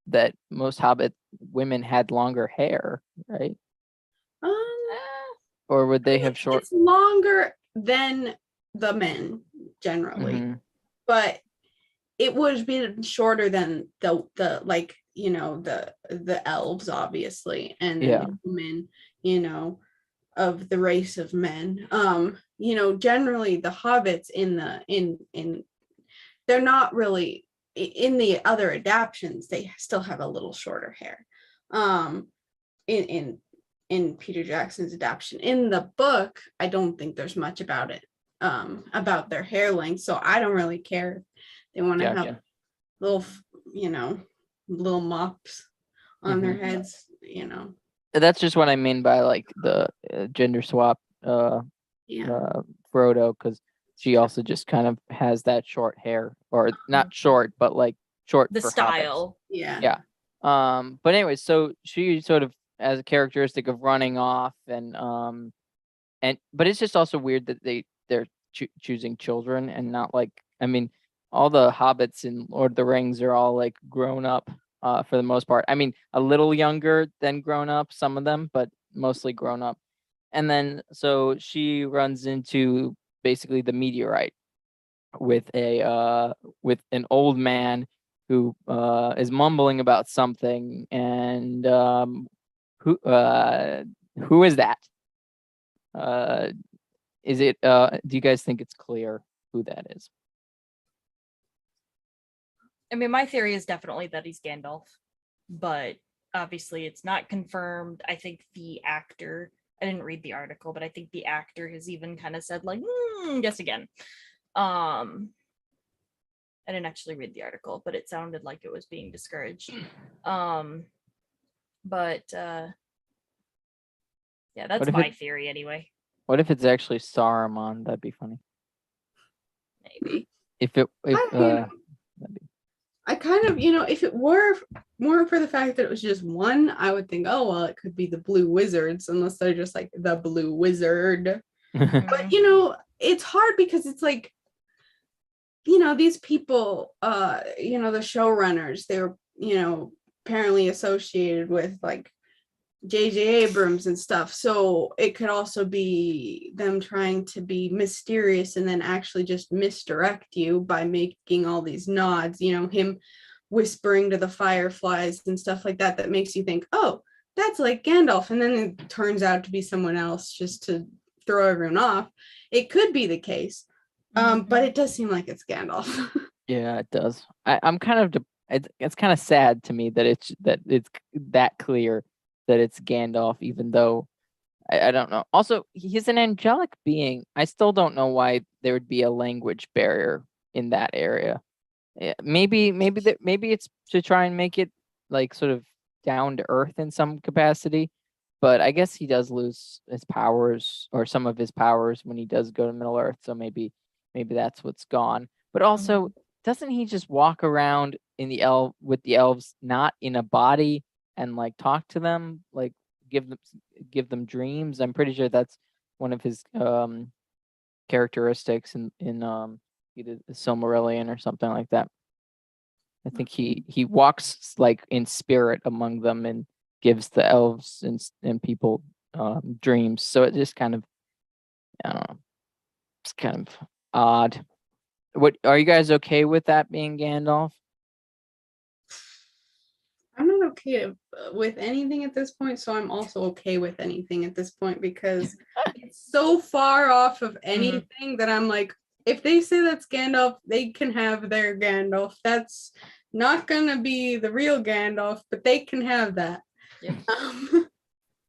that most Hobbit women had longer hair, right? Or would they have short? It's longer than the men generally, but it would be shorter than the elves, obviously, and the women, of the race of men. Generally the hobbits in they're not really, in the other adaptions, they still have a little shorter hair. In Peter Jackson's adaptation. In the book, I don't think there's much about it, about their hair length. So I don't really care if they want to have little, little mops on their heads, That's just what I mean by like the gender swap Yeah. Frodo, because she also just kind of has that short hair, or not short, but like short The for hobbits. style. Yeah. Yeah. But anyway, so she sort of has a characteristic of running off, and but it's just also weird that they're choosing children and not like, I mean, all the hobbits in Lord of the Rings are all like grown up for the most part. I mean, a little younger than grown up, some of them, but mostly grown up. And then so she runs into basically the meteorite with an old man who is mumbling about something, and who is that? Uh, is it do you guys think it's clear who that is? I mean, my theory is definitely that he's Gandalf, but obviously it's not confirmed. I think the actor, I didn't read the article, but I think the actor has even kind of said like, guess again. I didn't actually read the article, but it sounded like it was being discouraged. But yeah, that's my theory anyway. What if it's actually Saruman? That'd be funny. Maybe. I kind of, if it were more for the fact that it was just one, I would think, oh, well, it could be the Blue Wizards, unless they're just like the Blue Wizard. But, it's hard because it's like, these people, the showrunners, they were, apparently associated with like J.J. Abrams and stuff. So it could also be them trying to be mysterious and then actually just misdirect you by making all these nods, him whispering to the fireflies and stuff like that makes you think, oh, that's like Gandalf. And then it turns out to be someone else just to throw everyone off. It could be the case. But it does seem like it's Gandalf. Yeah, it does. I'm kind of, it's kind of sad to me that it's that clear that it's Gandalf, even though I don't know. Also, he's an angelic being. I still don't know why there would be a language barrier in that area. Maybe it's to try and make it like sort of down to earth in some capacity. But I guess he does lose his powers, or some of his powers, when he does go to Middle Earth. So maybe that's what's gone. But also, doesn't he just walk around in with the elves, not in a body, and like talk to them, like give them dreams? I'm pretty sure that's one of his characteristics in either the Silmarillion or something like that. I think he walks like in spirit among them and gives the elves and people dreams. So it just kind of, I don't know, it's kind of odd. What are you guys okay with that being Gandalf? I'm not okay with anything at this point, so I'm also okay with anything at this point, because it's so far off of anything that I'm like, if they say that's Gandalf, they can have their Gandalf. That's not gonna be the real Gandalf, but they can have that. Yep.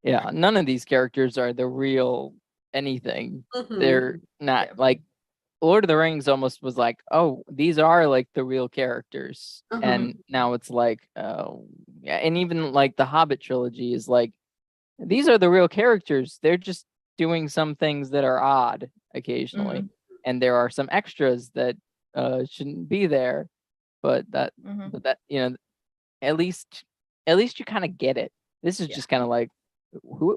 Yeah, none of these characters are the real anything. They're not like Lord of the Rings almost was like, oh, these are like the real characters. And now it's like, oh, yeah. And even like the Hobbit trilogy is like, these are the real characters. They're just doing some things that are odd occasionally. And there are some extras that shouldn't be there. But that, at least you kind of get it. This is just kind of like,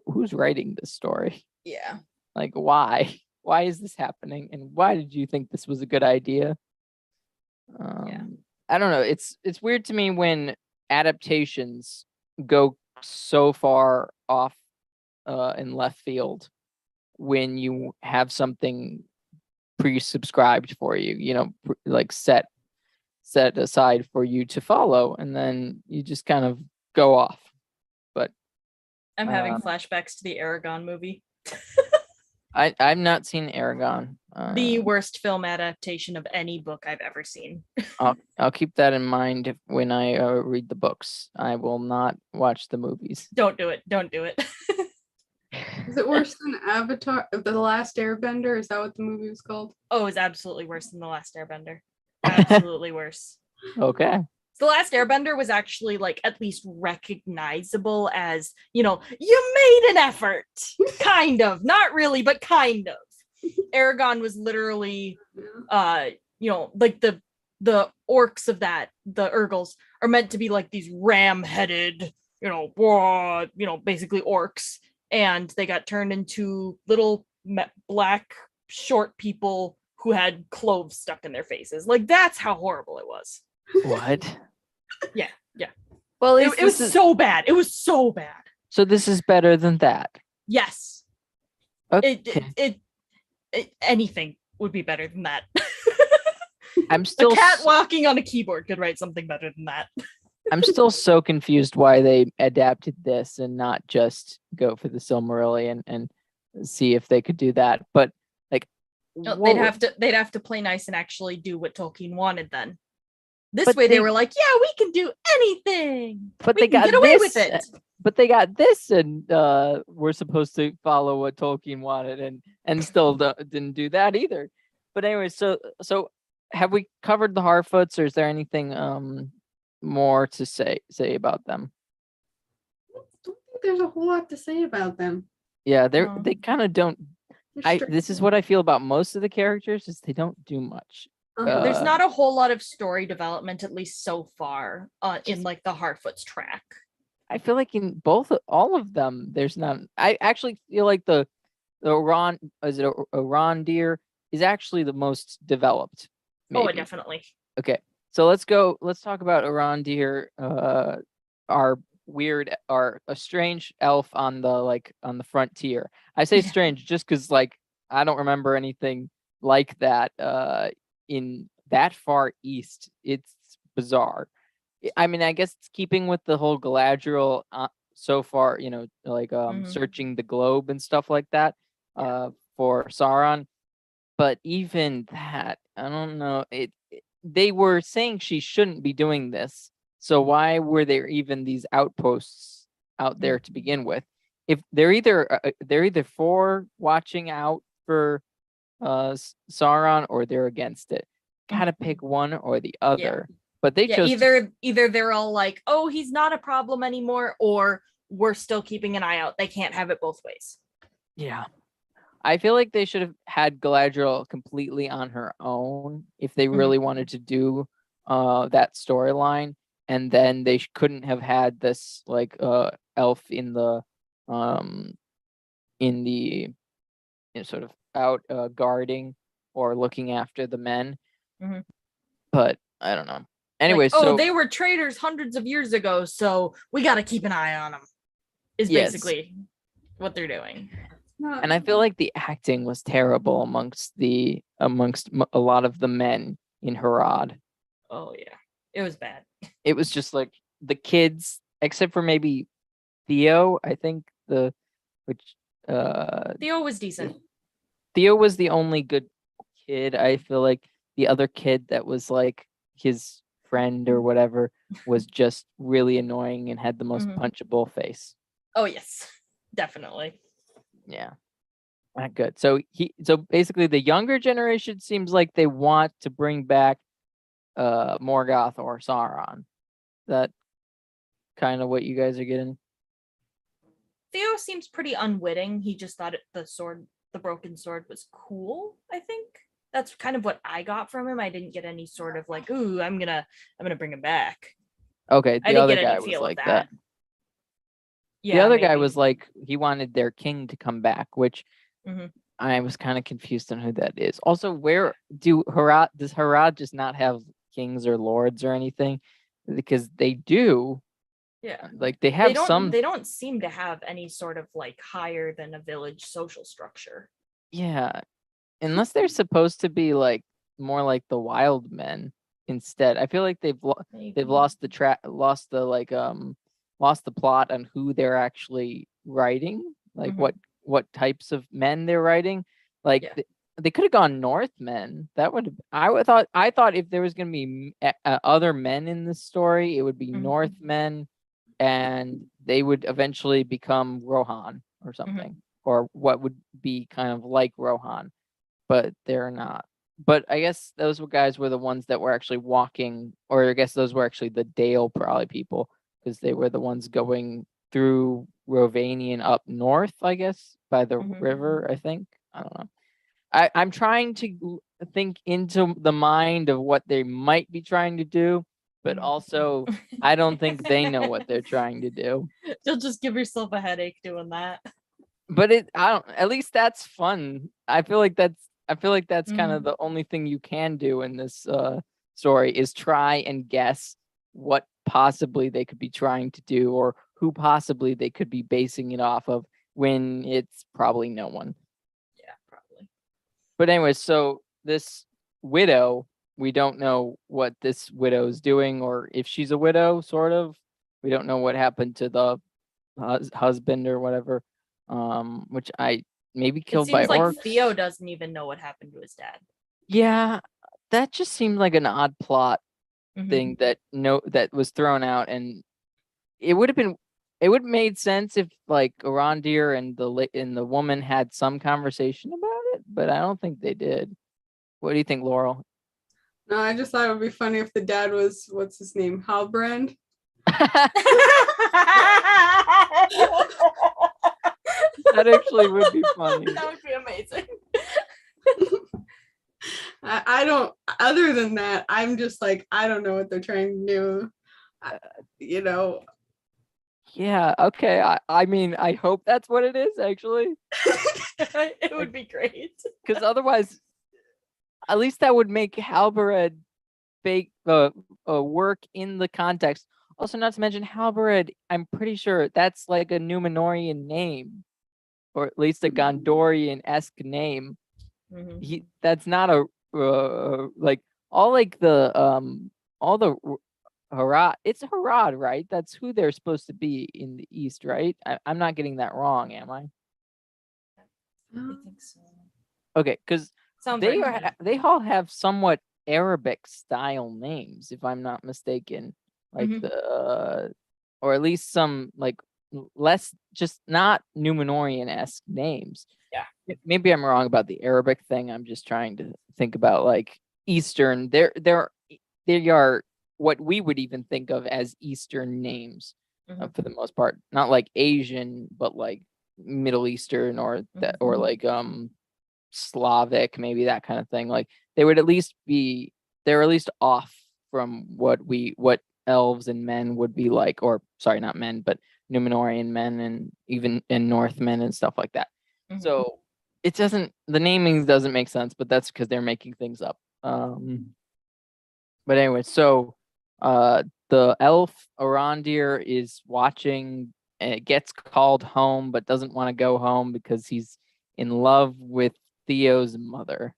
who's writing this story? Yeah. Like, why? Why is this happening? And why did you think this was a good idea? I don't know. It's weird to me when adaptations go so far off in left field when you have something pre-subscribed for you, like set aside for you to follow, and then you just kind of go off. But I'm having flashbacks to the Aragon movie. I've not seen Aragon. The worst film adaptation of any book I've ever seen. I'll keep that in mind when I read the books. I will not watch the movies. Don't do it. Don't do it. Is it worse than Avatar, The Last Airbender? Is that what the movie was called? Oh, it's absolutely worse than The Last Airbender. Absolutely worse. Okay. So The Last Airbender was actually like at least recognizable as, you made an effort. Kind of. Not really, but kind of. Aragon was literally like the orcs of that, the Urgles, are meant to be like these ram-headed, basically orcs. And they got turned into little black short people who had cloves stuck in their faces. Like, that's how horrible it was. What? Yeah. Well, It was so bad. It was so bad. so this is better than that. Yes. Okay. Anything would be better than that. I'm A still cat walking on a keyboard could write something better than that. I'm still so confused why they adapted this and not just go for the Silmarillion and see if they could do that. But like, They'd have to play nice and actually do what Tolkien wanted then. This But way they they- were like, yeah, we can do anything. but We they can got get away this, with it. But they got this, and we're supposed to follow what Tolkien wanted, and still didn't do that either. But anyway, so have we covered the Harfoots, or is there anything more to say about them? I don't think there's a whole lot to say about them. Yeah, No. they kind of don't. This is what I feel about most of the characters, is they don't do much. There's not a whole lot of story development, at least so far, in like the Harfoots track. I feel like in all of them, there's not. I actually feel like the Arondir is actually the most developed. Oh, maybe. definitely. Okay, so let's talk about Arondir, our a strange elf on the frontier. I say Yeah. strange just because like I don't remember anything like that in that far east. It's bizarre. I mean, I guess it's keeping with the whole Galadriel so far, searching the globe and stuff like that for Sauron. But even that, I don't know. They were saying she shouldn't be doing this. So why were there even these outposts out there to begin with? If they're either for watching out for Sauron or they're against it. Gotta pick one or the other. But they chose either they're all like, oh, he's not a problem anymore, or we're still keeping an eye out. They can't have it both ways. Yeah. I feel like they should have had Galadriel completely on her own if they really wanted to do that storyline, and then they couldn't have had this elf in the sort of out guarding or looking after the men. But I don't know. Anyway, so they were traitors hundreds of years ago, so we got to keep an eye on them. Is Yes. basically what they're doing. and I feel like the acting was terrible amongst a lot of the men in Harad. Oh yeah, it was bad. It was just like the kids, except for maybe Theo. I think Theo was decent. Theo was the only good kid. I feel like the other kid that was like his friend or whatever was just really annoying and had the most punchable face. Oh yes, definitely. Yeah, not good. So basically the younger generation seems like they want to bring back Morgoth or Sauron. That kind of what you guys are getting? Theo seems pretty unwitting. He just thought the broken sword was cool, I think. That's kind of what I got from him. I didn't get any sort of like, ooh, I'm gonna bring him back. Okay, I the didn't other get any guy was feel like of that. Yeah, The other guy maybe. was like, he wanted their king to come back, which Mhm. I was kind of confused on who that is. Also, where does Harad just not have kings or lords or anything? Because they do. Yeah. Like they have some. They don't seem to have any sort of like higher than a village social structure. Yeah, unless they're supposed to be like more like the wild men instead. I feel like they've lost lost the plot on who they're actually writing, like what types of men they're writing. Like they could have gone Northmen. That would I thought if there was going to be other men in this story, it would be Northmen, and they would eventually become Rohan or something, or what would be kind of like Rohan, but they're not. but I guess those guys were the ones that were actually walking, or I guess those were actually the Dale probably people, because they were the ones going through Rovanian up north, I guess, by the river, I think. I don't know. I'm trying to think into the mind of what they might be trying to do, but also I don't think they know what they're trying to do. You'll just give yourself a headache doing that. But I don't, at least that's fun. I feel like that's kind of the only thing you can do in this story is try and guess what possibly they could be trying to do or who possibly they could be basing it off of when it's probably no one. Yeah, probably. But anyway, so this widow, we don't know what this widow's doing or if she's a widow, sort of. We don't know what happened to the husband or whatever, which I maybe It killed by seems like orcs. Theo doesn't even know what happened to his dad. Yeah, that just seemed like an odd plot thing that was thrown out, and it would have made sense if like Arondir and the woman had some conversation about it, but I don't think they did. What do you think, Laurel? No, I just thought it would be funny if the dad was, what's his name, Halbrand. That actually would be funny. That would be amazing. I don't, other than that, I'm just like, I don't know what they're trying to do. You know. Yeah, okay. I mean, I hope that's what it is, actually. It would be great. Because otherwise, at least that would make Halbered work in the context. Also, not to mention Halbered, I'm pretty sure that's like a Numenorian name, or at least a Gondorian-esque name. That's not a like all the Harad. It's Harad, right? That's who they're supposed to be in the East, right? I'm not getting that wrong, am I? I think so. Okay, because they all have somewhat Arabic style names, if I'm not mistaken. Like or at least some like less, just not Numenorian-esque names. Yeah. Maybe I'm wrong about the Arabic thing. I'm just trying to think about like Eastern. They are what we would even think of as Eastern names for the most part. Not like Asian, but like Middle Eastern or that, or like Slavic, maybe that kind of thing. Like they're at least off from what elves and men would be like, or sorry, not men, but Numenorian men and even Northmen and stuff like that. So the naming doesn't make sense, but that's because they're making things up. But anyway, so the elf Arondir is watching. Gets called home, but doesn't want to go home because he's in love with Theo's mother.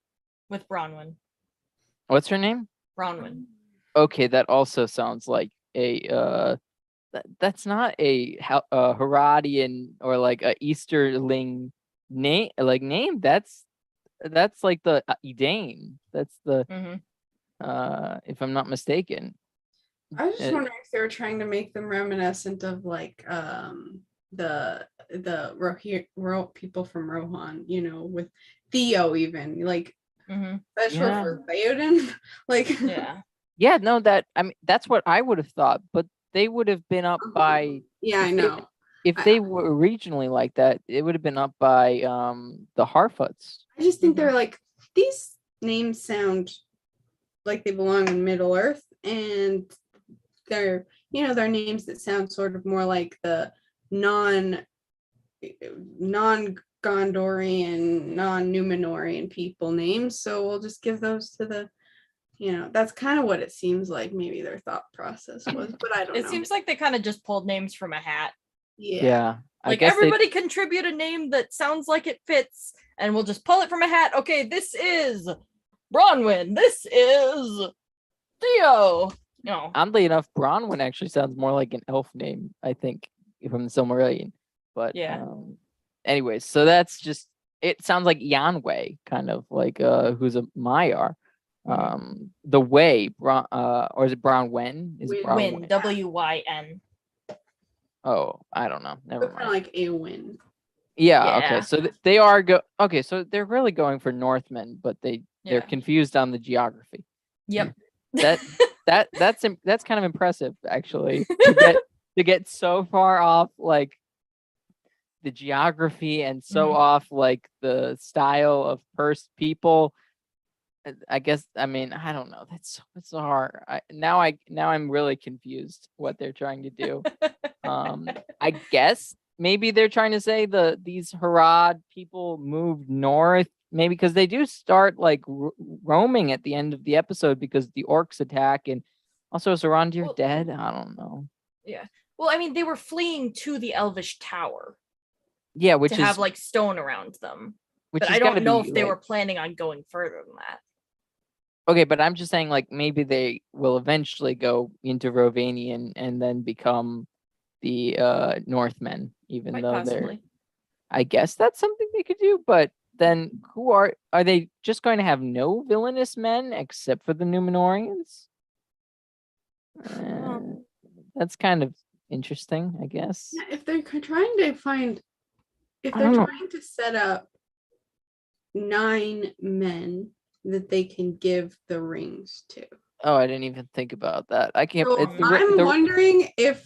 With Bronwyn. What's her name? Bronwyn. Okay, that also sounds like a that's not a Herodian or like a Easterling name. That's like the Edain. That's the if I'm not mistaken. I was just wondering if they were trying to make them reminiscent of like the people from Rohan, you know, with Theo, even like special for Theoden. Like no, that I mean that's what I would have thought, but they would have been up by I know. If they were regionally like that, it would have been up by the harfoots. I just think they're like, these names sound like they belong in Middle Earth, and they're names that sound sort of more like the non Gondorian, non-Numenorian people names. So we'll just give those to the, that's kind of what it seems like maybe their thought process was, but I don't know. It seems like they kind of just pulled names from a hat. Yeah. Like everybody contribute a name that sounds like it fits, and we'll just pull it from a hat. Okay, this is Bronwyn. This is Theo. No. Oddly enough, Bronwyn actually sounds more like an elf name, I think, from the Silmarillion. But anyways, so that's just, it sounds like Yanwei, kind of like who's a Maiar. The Way, or is it Bronwyn? Is it Wyn, W-Y-N. Oh, I don't know. Never mind. Kind of like a win. Yeah. Okay. So they are so they're really going for Northmen, but they They're confused on the geography. Yep. That's kind of impressive, actually, to get so far off like the geography and so off like the style of people. I guess, I mean, I don't know. That's so hard. Now I'm really confused what they're trying to do. I guess maybe they're trying to say these Harad people moved north, maybe because they do start like roaming at the end of the episode because the orcs attack, and also is Arondir dead? I don't know. Yeah. Well, I mean, they were fleeing to the Elvish Tower. Yeah, which to is have like stone around them. Which but I don't know if they were planning on going further than that. Okay, but I'm just saying, like, maybe they will eventually go into Rovanian and then become the Northmen, even Quite though possibly. I guess that's something they could do, but then who are they just going to have no villainous men except for the Numenorians? That's kind of interesting, I guess. Yeah, if they're trying to find, if they're trying to set up 9 men that they can give the rings to. Oh, I didn't even think about that. I can't. So I'm wondering if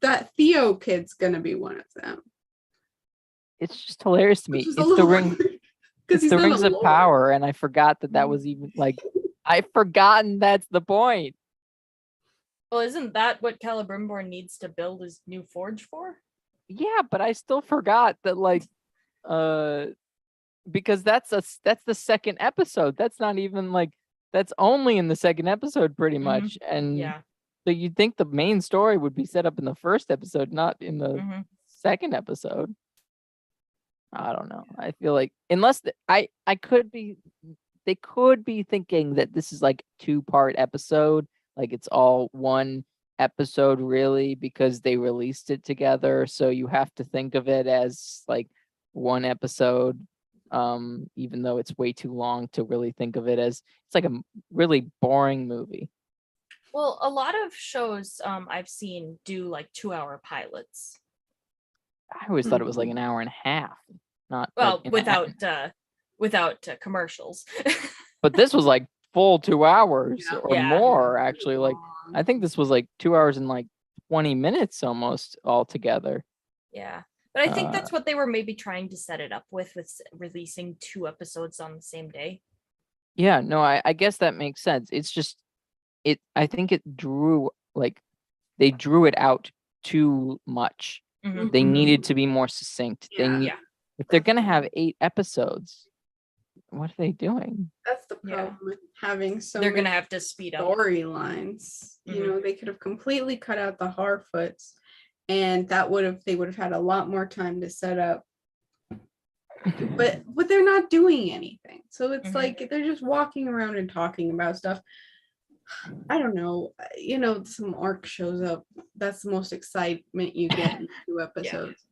that Theo kid's gonna be one of them. It's just hilarious to me. It's the ring. It's the rings of power, and I forgot that was even like. I've forgotten that's the point. Well, isn't that what Celebrimbor needs to build his new forge for? Yeah, but I still forgot that, like, because that's the second episode. That's not even like that's only in the second episode, pretty much. And so you'd think the main story would be set up in the first episode, not in the second episode. I don't know. I feel like unless they could be thinking that this is like 2-part episode, like it's all one episode really because they released it together. So you have to think of it as like one episode, even though it's way too long to really think of it as it's like a really boring movie. Well, a lot of shows I've seen do like 2-hour pilots. I always thought it was like an hour and a half, not well like without commercials. But this was like full 2 hours or more, actually. Like I think this was like 2 hours and like 20 minutes almost altogether. Yeah, but I think that's what they were maybe trying to set it up with releasing 2 episodes on the same day. Yeah, no, I guess that makes sense. It's just I think it drew they drew it out too much. They needed to be more succinct. If they're gonna have 8 episodes, what are they doing? That's the problem with having so they're many gonna have to speed up storylines. You know, they could have completely cut out the harfoots, and they would have had a lot more time to set up. But they're not doing anything, so it's like they're just walking around and talking about stuff. I don't know. You know, some orc shows up. That's the most excitement you get in 2 episodes.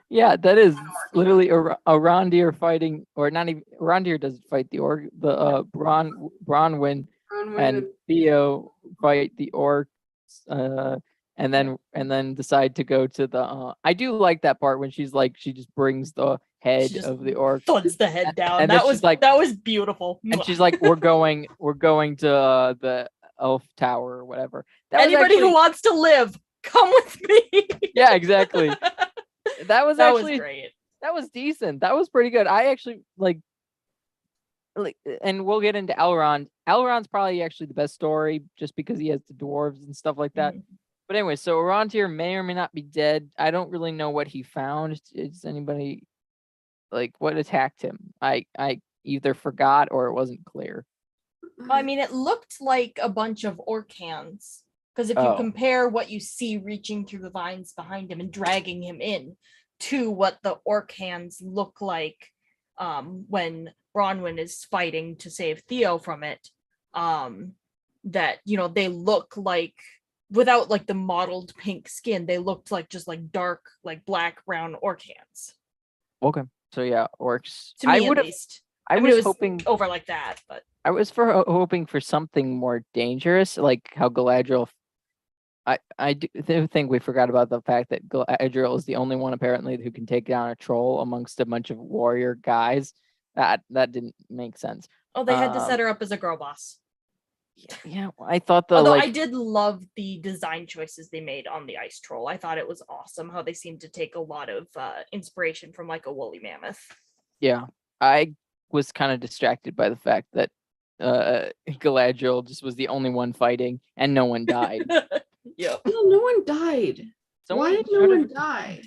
Yeah, that is literally Arondir fighting, or not even Arondir doesn't fight the orc. The Bronwyn and Theo fight the orcs, and then decide to go to the. I do like that part when she's like she just brings the head of the orc, thuds the head down. And that was beautiful. And she's like, we're going to the elf tower or whatever. Anybody who wants to live, come with me. Yeah, exactly. That was great. That was decent. That was pretty good. I actually like, and we'll get into Elrond. Elrond's probably actually the best story just because he has the dwarves and stuff like that. But anyway, so Arondir may or may not be dead. I don't really know what he found. Is anybody like what attacked him? I either forgot or it wasn't clear. I mean, it looked like a bunch of orc hands. Because if you compare what you see reaching through the vines behind him and dragging him in to what the orc hands look like when Bronwyn is fighting to save Theo from it, that, you know, they look like, without like the mottled pink skin, they looked like just like dark, like black, brown orc hands. Okay. So yeah, orcs. To me, at least. I was hoping over like that, but I was hoping for something more dangerous, like how Galadriel. I do think we forgot about the fact that Galadriel is the only one apparently who can take down a troll amongst a bunch of warrior guys. That didn't make sense. Oh, they had to Um, set her up as a girl boss. Yeah, I thought Although I did love the design choices they made on the ice troll. I thought it was awesome how they seemed to take a lot of inspiration from like a woolly mammoth. yeah, I was kind of distracted by the fact that Galadriel just was the only one fighting and no one died. Yep. No one died. Someone Why did no should've- one die?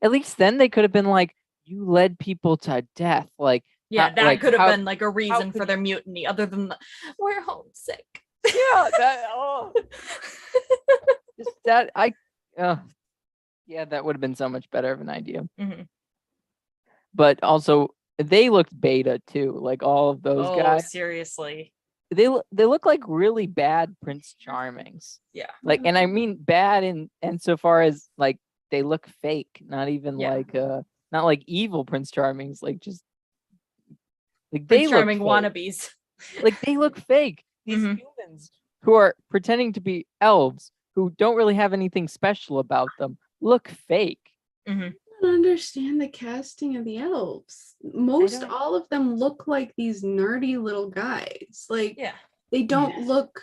At least then they could have been like, you led people to death. Like, Yeah, that like, could have how- been like a reason for could their mutiny, other than we're homesick. yeah, just that yeah, that would have been so much better of an idea. Mhm. But also, they looked beta too. Like all of those Oh, guys, seriously. they look like really bad Prince Charmings. Yeah. Like, and I mean bad in so far as like they look fake, not even Yeah. like not like evil Prince Charmings, like just like they Prince look Charming fake. wannabes. Like they look fake. These Mhm. humans who are pretending to be elves who don't really have anything special about them look fake. Mhm. I don't understand the casting of the elves. Most don't- all of them look like these nerdy little guys. Like Yeah. they don't look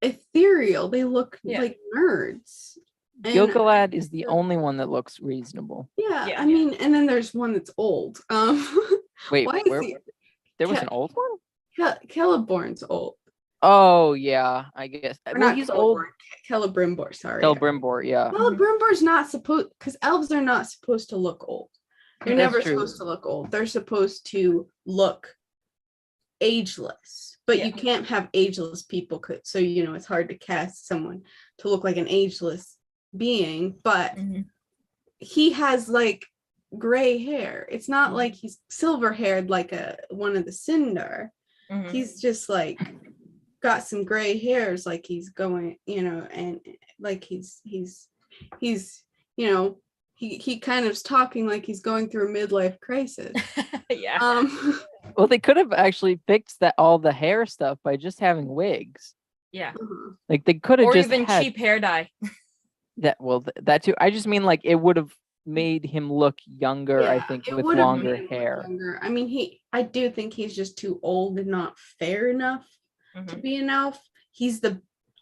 ethereal. They look Yeah. like nerds. And Gil-galad is the only one that looks reasonable. yeah, Yeah. I mean, and then there's one that's old. Wait, why where is he? there was Ca- an old one? Celeborn's old. Oh yeah, I guess. Or Well, not he's old. Celebrimbor, sorry. Celebrimbor, yeah. Celebrimbor's not supposed, because elves are not supposed to look old. They're That's never true. supposed to look old. They're supposed to look ageless. But Yeah. you can't have ageless people, so it's hard to cast someone to look like an ageless being. But Mhm. he has like gray hair. It's not like he's silver haired like one of the Cinder. Mhm. He's just like got some gray hairs, like he's going, and like he's he kind of is talking like he's going through a midlife crisis. Yeah. Well, they could have actually fixed all the hair stuff by just having wigs. Yeah. Like they could have Or just even had cheap hair dye. that. Well, that too. I just mean like it would have made him look younger. I think it with would have longer made him look hair. younger. I mean, I do think he's just too old and not fair enough to Mhm. be an elf.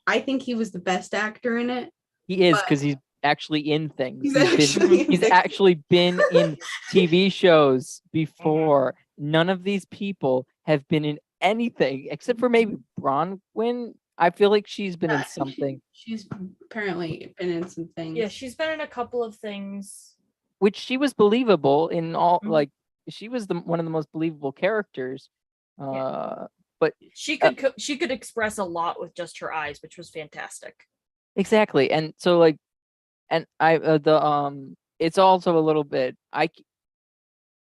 I think he was the best actor in it. He is But- because he's actually in things. He's actually Been in TV shows before. None of these people have been in anything except for maybe Bronwyn. I feel like she's been in something, She's apparently been in some things. Yeah, she's been in a couple of things. which she was believable in all. Mhm. Like she was one of the most believable characters. But She could express a lot with just her eyes, which was fantastic. exactly, and so like, and it's also a little bit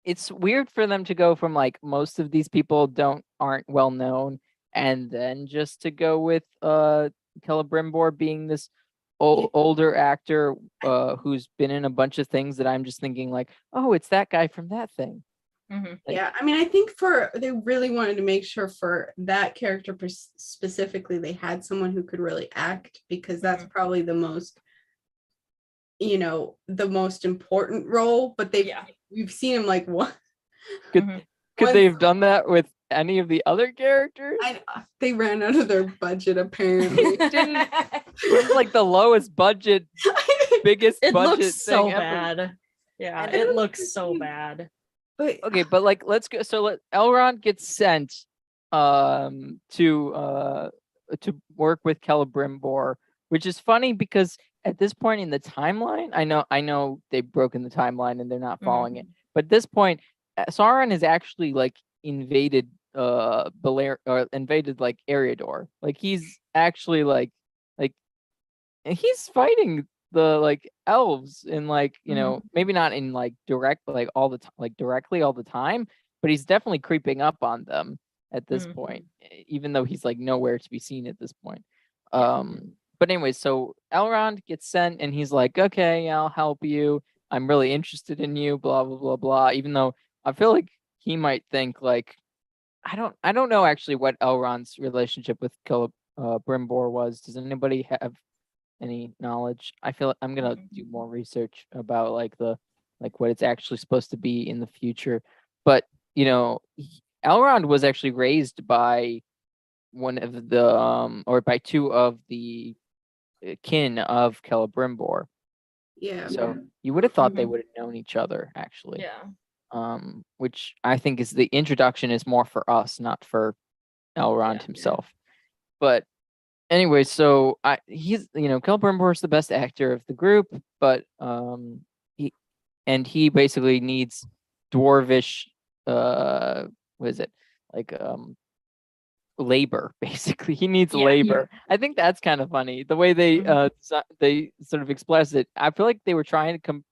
it's weird for them to go from like most of these people aren't well known and then just to go with Celebrimbor being this older actor who's been in a bunch of things that I'm just thinking like, oh, it's that guy from that thing. Mhm. Yeah, I mean, I think they really wanted to make sure for that character specifically, they had someone who could really act, because that's probably the most, the most important role. But we've seen him like what? Could they have done that with any of the other characters? They ran out of their budget apparently. It was like the lowest budget, biggest It budget looks so thing ever. bad. Yeah, And it then- looks so bad. But Okay, but like let's go. So Elrond gets sent to work with Celebrimbor, which is funny because at this point in the timeline, I know they've broken the timeline and they're not following it. But at this point, Sauron has actually like invaded invaded like Eriador. Like he's actually like and he's fighting the like elves in like maybe not in like direct like all the like directly all the time, but he's definitely creeping up on them at this point, even though he's like nowhere to be seen at this point. But anyway, so Elrond gets sent and he's like, okay, I'll help you. I'm really interested in you, blah blah blah blah. Even though I feel like he might think like I don't know actually what Elrond's relationship with Brimbor was. Does anybody have any knowledge? I feel like I'm gonna do more research about like what it's actually supposed to be in the future. But Elrond was actually raised by one of the or by two of the kin of Celebrimbor. Yeah. So you would have thought they Mhm. would have known each other actually. Yeah. Which I think is the introduction is more for us, not for Elrond Yeah. himself. But anyway, so he's Celebrimbor is the best actor of the group, but he basically needs dwarvish what is it? Like labor basically. He needs Yeah. labor. I think that's kind of funny the way they sort of express it. I feel like they were trying to come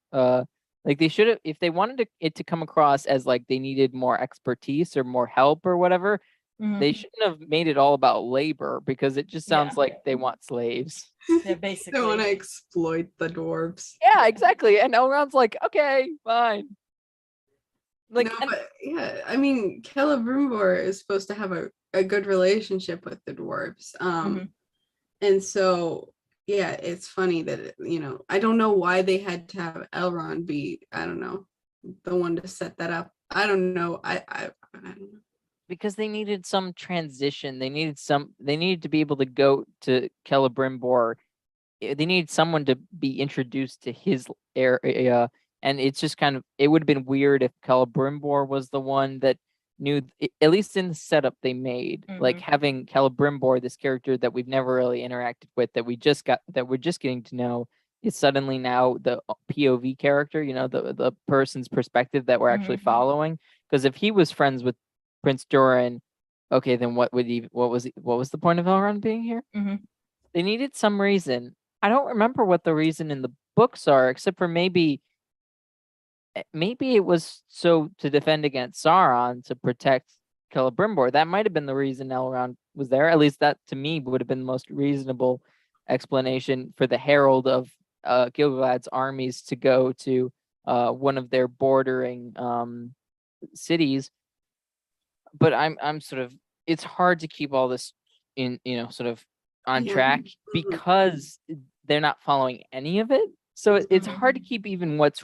like they should have, if they wanted it to come across as like they needed more expertise or more help or whatever, they Mhm. shouldn't have made it all about labor, because it just sounds Yeah. like they want slaves. Yeah, They want basically. to exploit the dwarves. Yeah, exactly. And Elrond's like, okay, fine. Like, No, and but yeah, I mean, Celebrimbor is supposed to have a good relationship with the dwarves. Mhm. And so yeah, it's funny that I don't know why they had to have Elrond be, I don't know, the one to set that up. I don't know. I don't know. because they needed some transition. They needed to be able to go to Celebrimbor. They needed someone to be introduced to his area, and it's just kind of, it would have been weird if Celebrimbor was the one that knew, at least in the setup they made, like Mhm. having Celebrimbor, this character that we've never really interacted with, that we're just getting to know, is suddenly now the POV character, the person's perspective that we're actually Mhm. following. Because if he was friends with Prince Durin, okay, then what was the point of Elrond being here? Mhm. They needed some reason. I don't remember what the reason in the books are, except for maybe it was so to defend against Sauron, to protect Celebrimbor. That might have been the reason Elrond was there. At least that to me would have been the most reasonable explanation for the herald of Gilgalad's armies to go to one of their bordering cities. But I'm sort of, it's hard to keep all this in, sort of on Yeah. track, Mhm. because they're not following any of it. So it's hard to keep even what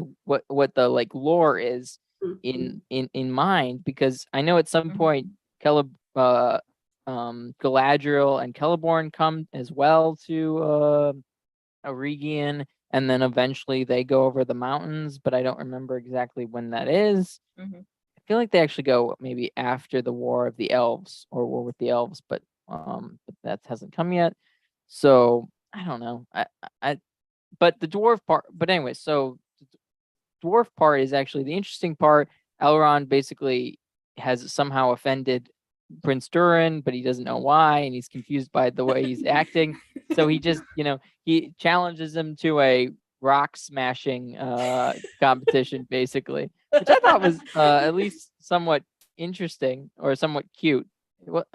the like lore is Mhm. in mind, because I know at some Mhm. point Galadriel and Celeborn come as well to Eregion, and then eventually they go over the mountains, but I don't remember exactly when that is. Mhm. I feel like they actually go maybe after the War of the Elves, or War with the Elves, but that hasn't come yet. So I don't know. I but the dwarf part. But anyway, so the dwarf part is actually the interesting part. Elrond basically has somehow offended Prince Durin, but he doesn't know why, and he's confused by the way he's acting. So he just, he challenges him to a rock smashing competition, basically, which I thought was at least somewhat interesting, or somewhat cute. Well,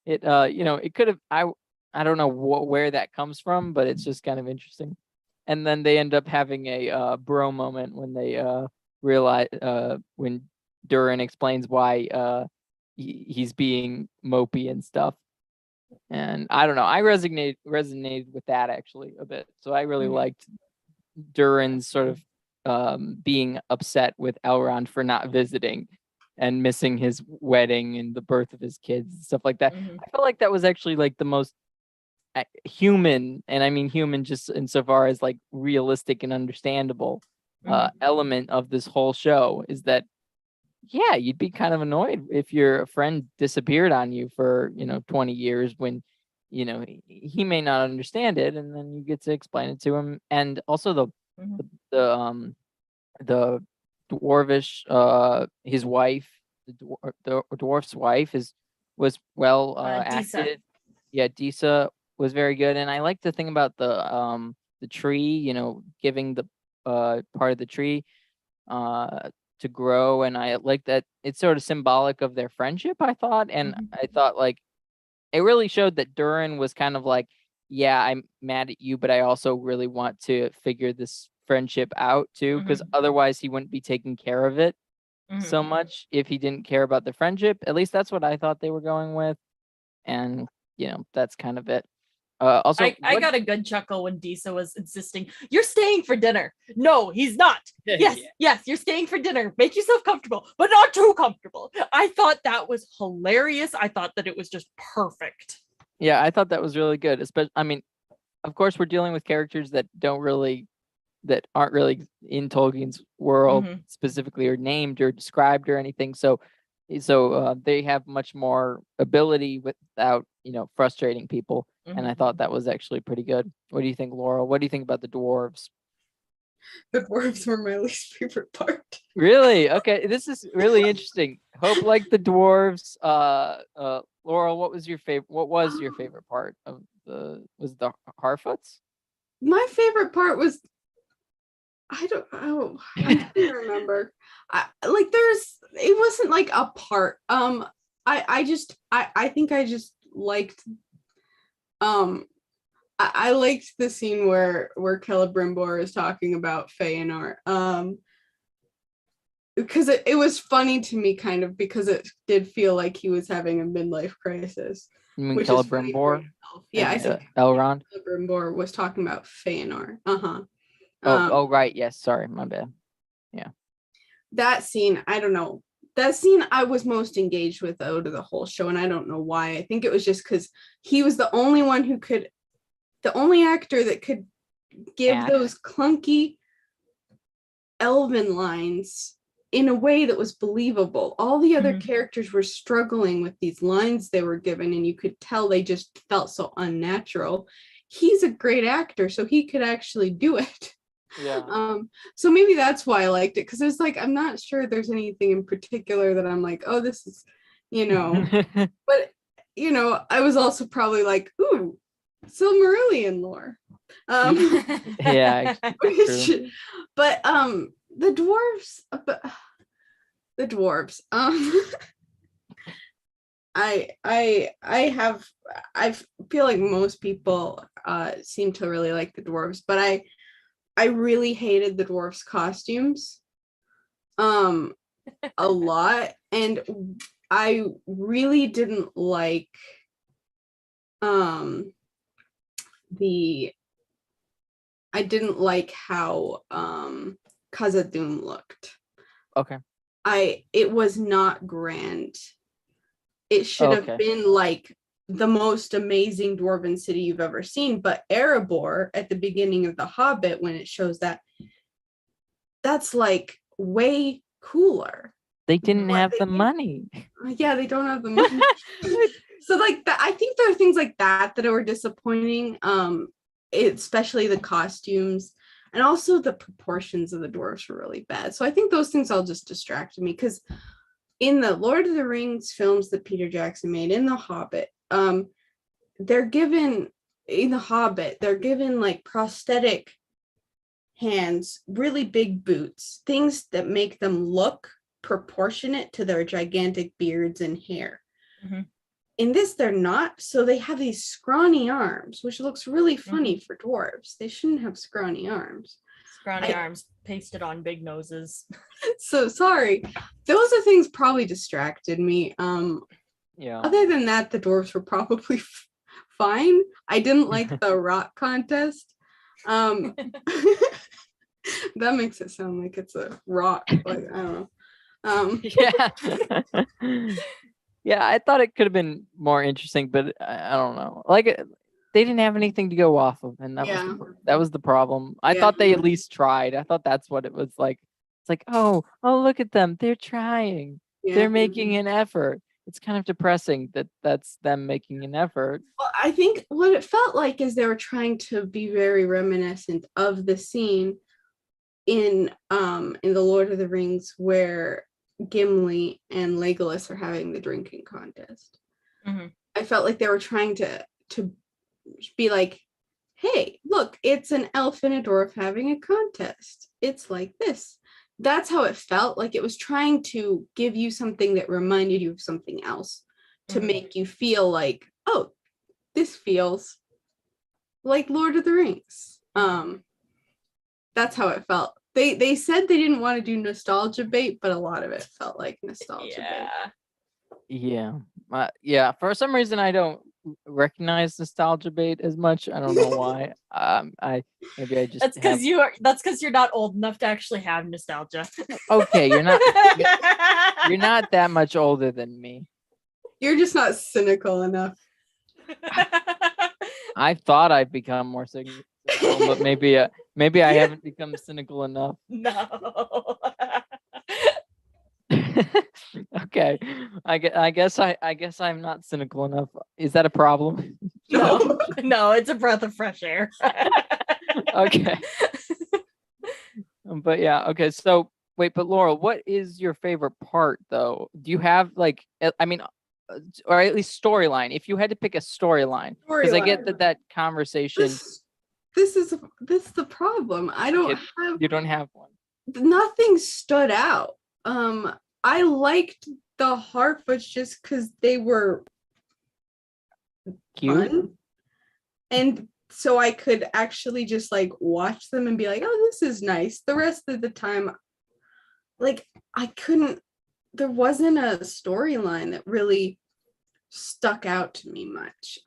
it could have, I don't know where that comes from, but it's just kind of interesting. And then they end up having a bro moment when they realize when Durin explains why he's being mopey and stuff. And I don't know, I resonated with that actually a bit. So I really Mhm. liked Durin's sort of being upset with Elrond for not visiting and missing his wedding and the birth of his kids and stuff like that. Mhm. I felt like that was actually like the most human, and I mean human just insofar as like realistic and understandable Mhm. element of this whole show, is that yeah, you'd be kind of annoyed if your friend disappeared on you for 20 years, when he may not understand it, and then you get to explain it to him. And also Mhm. the dwarvish his wife, the dwarf's wife was well Disa. acted. Yeah, Disa was very good, and I like the thing about the tree, giving the part of the tree to grow, and I like that it's sort of symbolic of their friendship, I thought. And Mhm. I thought like it really showed that Durin was kind of like, yeah, I'm mad at you, but I also really want to figure this friendship out too, because Mhm. otherwise he wouldn't be taking care of it Mhm. so much if he didn't care about the friendship. At least that's what I thought they were going with. And that's kind of it. Also, I got a good chuckle when Disa was insisting, "You're staying for dinner." No, he's not. Yes, Yeah. yes, you're staying for dinner. Make yourself comfortable, but not too comfortable. I thought that was hilarious. I thought that it was just perfect. Yeah, I thought that was really good. Especially, I mean, of course, we're dealing with characters that aren't really in Tolkien's world Mhm. specifically, or named or described or anything. So they have much more ability without frustrating people. And I thought that was actually pretty good. What do you think, Laurel? What do you think about the dwarves? The dwarves were my least favorite part. Really? Okay, this is really interesting. Hope like the dwarves. Laurel, what was your favorite? What was your favorite part of the harfoots? My favorite part was I don't oh I'm trying to remember. It wasn't like a part. I think I just liked I liked the scene where Celebrimbor is talking about Feanor. Because it was funny to me kind of because it did feel like he was having a midlife crisis. You mean Which is funny for Celebrimbor? himself. Yeah, I said Elrond. Celebrimbor was talking about Feanor. Oh, right. Yes. Sorry, my bad. Yeah. That scene, I don't know. That scene I was most engaged with out of the whole show, and I don't know why. I think it was just because he was the only actor that could give Act. those clunky elven lines in a way that was believable. All the other characters were struggling with these lines they were given, and you could tell they just felt so unnatural. He's a great actor, so he could actually do it. Yeah. So maybe that's why I liked it, because it's like I'm not sure there's anything in particular that I'm like, oh, this is, but I was also probably like, ooh, Silmarillion lore. Yeah. True. But the dwarves, I feel like most people seem to really like the dwarves, but I really hated the dwarves costumes a lot, and I really didn't like I didn't like how Khazad-dûm looked. Okay. It was not grand. It should have been like the most amazing dwarven city you've ever seen, but Erebor at the beginning of The Hobbit, when it shows that's like way cooler. They didn't have the money. Yeah, they don't have the money. So like that, I think there are things like that were disappointing. Especially the costumes, and also the proportions of the dwarves were really bad. So I think those things all just distracted me, because in the Lord of the Rings films that Peter Jackson made, in The Hobbit, they're given like prosthetic hands, really big boots, things that make them look proportionate to their gigantic beards and hair. In this, they're not, so they have these scrawny arms, which looks really funny for dwarves. They shouldn't have scrawny arms. Arms pasted on big noses. So sorry. Those are things probably distracted me. Yeah. Other than that, the dwarves were probably fine. I didn't like the rock contest. That makes it sound like it's a rock. Like, I don't know. Yeah. Yeah, I thought it could have been more interesting, but I don't know. Like, they didn't have anything to go off of, and that was the problem. I thought they at least tried. I thought that's what it was like. It's like, oh, look at them. They're trying. Yeah. They're making an effort. It's kind of depressing that that's them making an effort. Well, I think what it felt like is they were trying to be very reminiscent of the scene in the Lord of the Rings where Gimli and Legolas are having the drinking contest. I felt like they were trying to be like, hey, look, it's an elf and a dwarf having a contest. It's like this. That's how it felt. Like it was trying to give you something that reminded you of something else, to make you feel like, oh, this feels like Lord of the Rings. That's how it felt. They said they didn't want to do nostalgia bait, but a lot of it felt like nostalgia bait. Yeah. Yeah. For some reason, I don't recognize nostalgia bait as much. I don't know why. I maybe I just That's because you're not old enough to actually have nostalgia. Okay, you're not that much older than me. You're just not cynical enough. I thought I'd become more cynical, but maybe I haven't become cynical enough. No. Okay, I guess I'm not cynical enough. Is that a problem? No, it's a breath of fresh air. Okay. But yeah, okay. So wait, but Laurel, what is your favorite part though? Do you have like, I mean, or at least storyline? If you had to pick a storyline, because I get that conversation. This is the problem. I don't have. You don't have one. Nothing stood out. I liked the harfoots just because they were Cute. fun, and so I could actually just like watch them and be like, oh, this is nice. The rest of the time, like I couldn't. There wasn't a storyline that really stuck out to me much.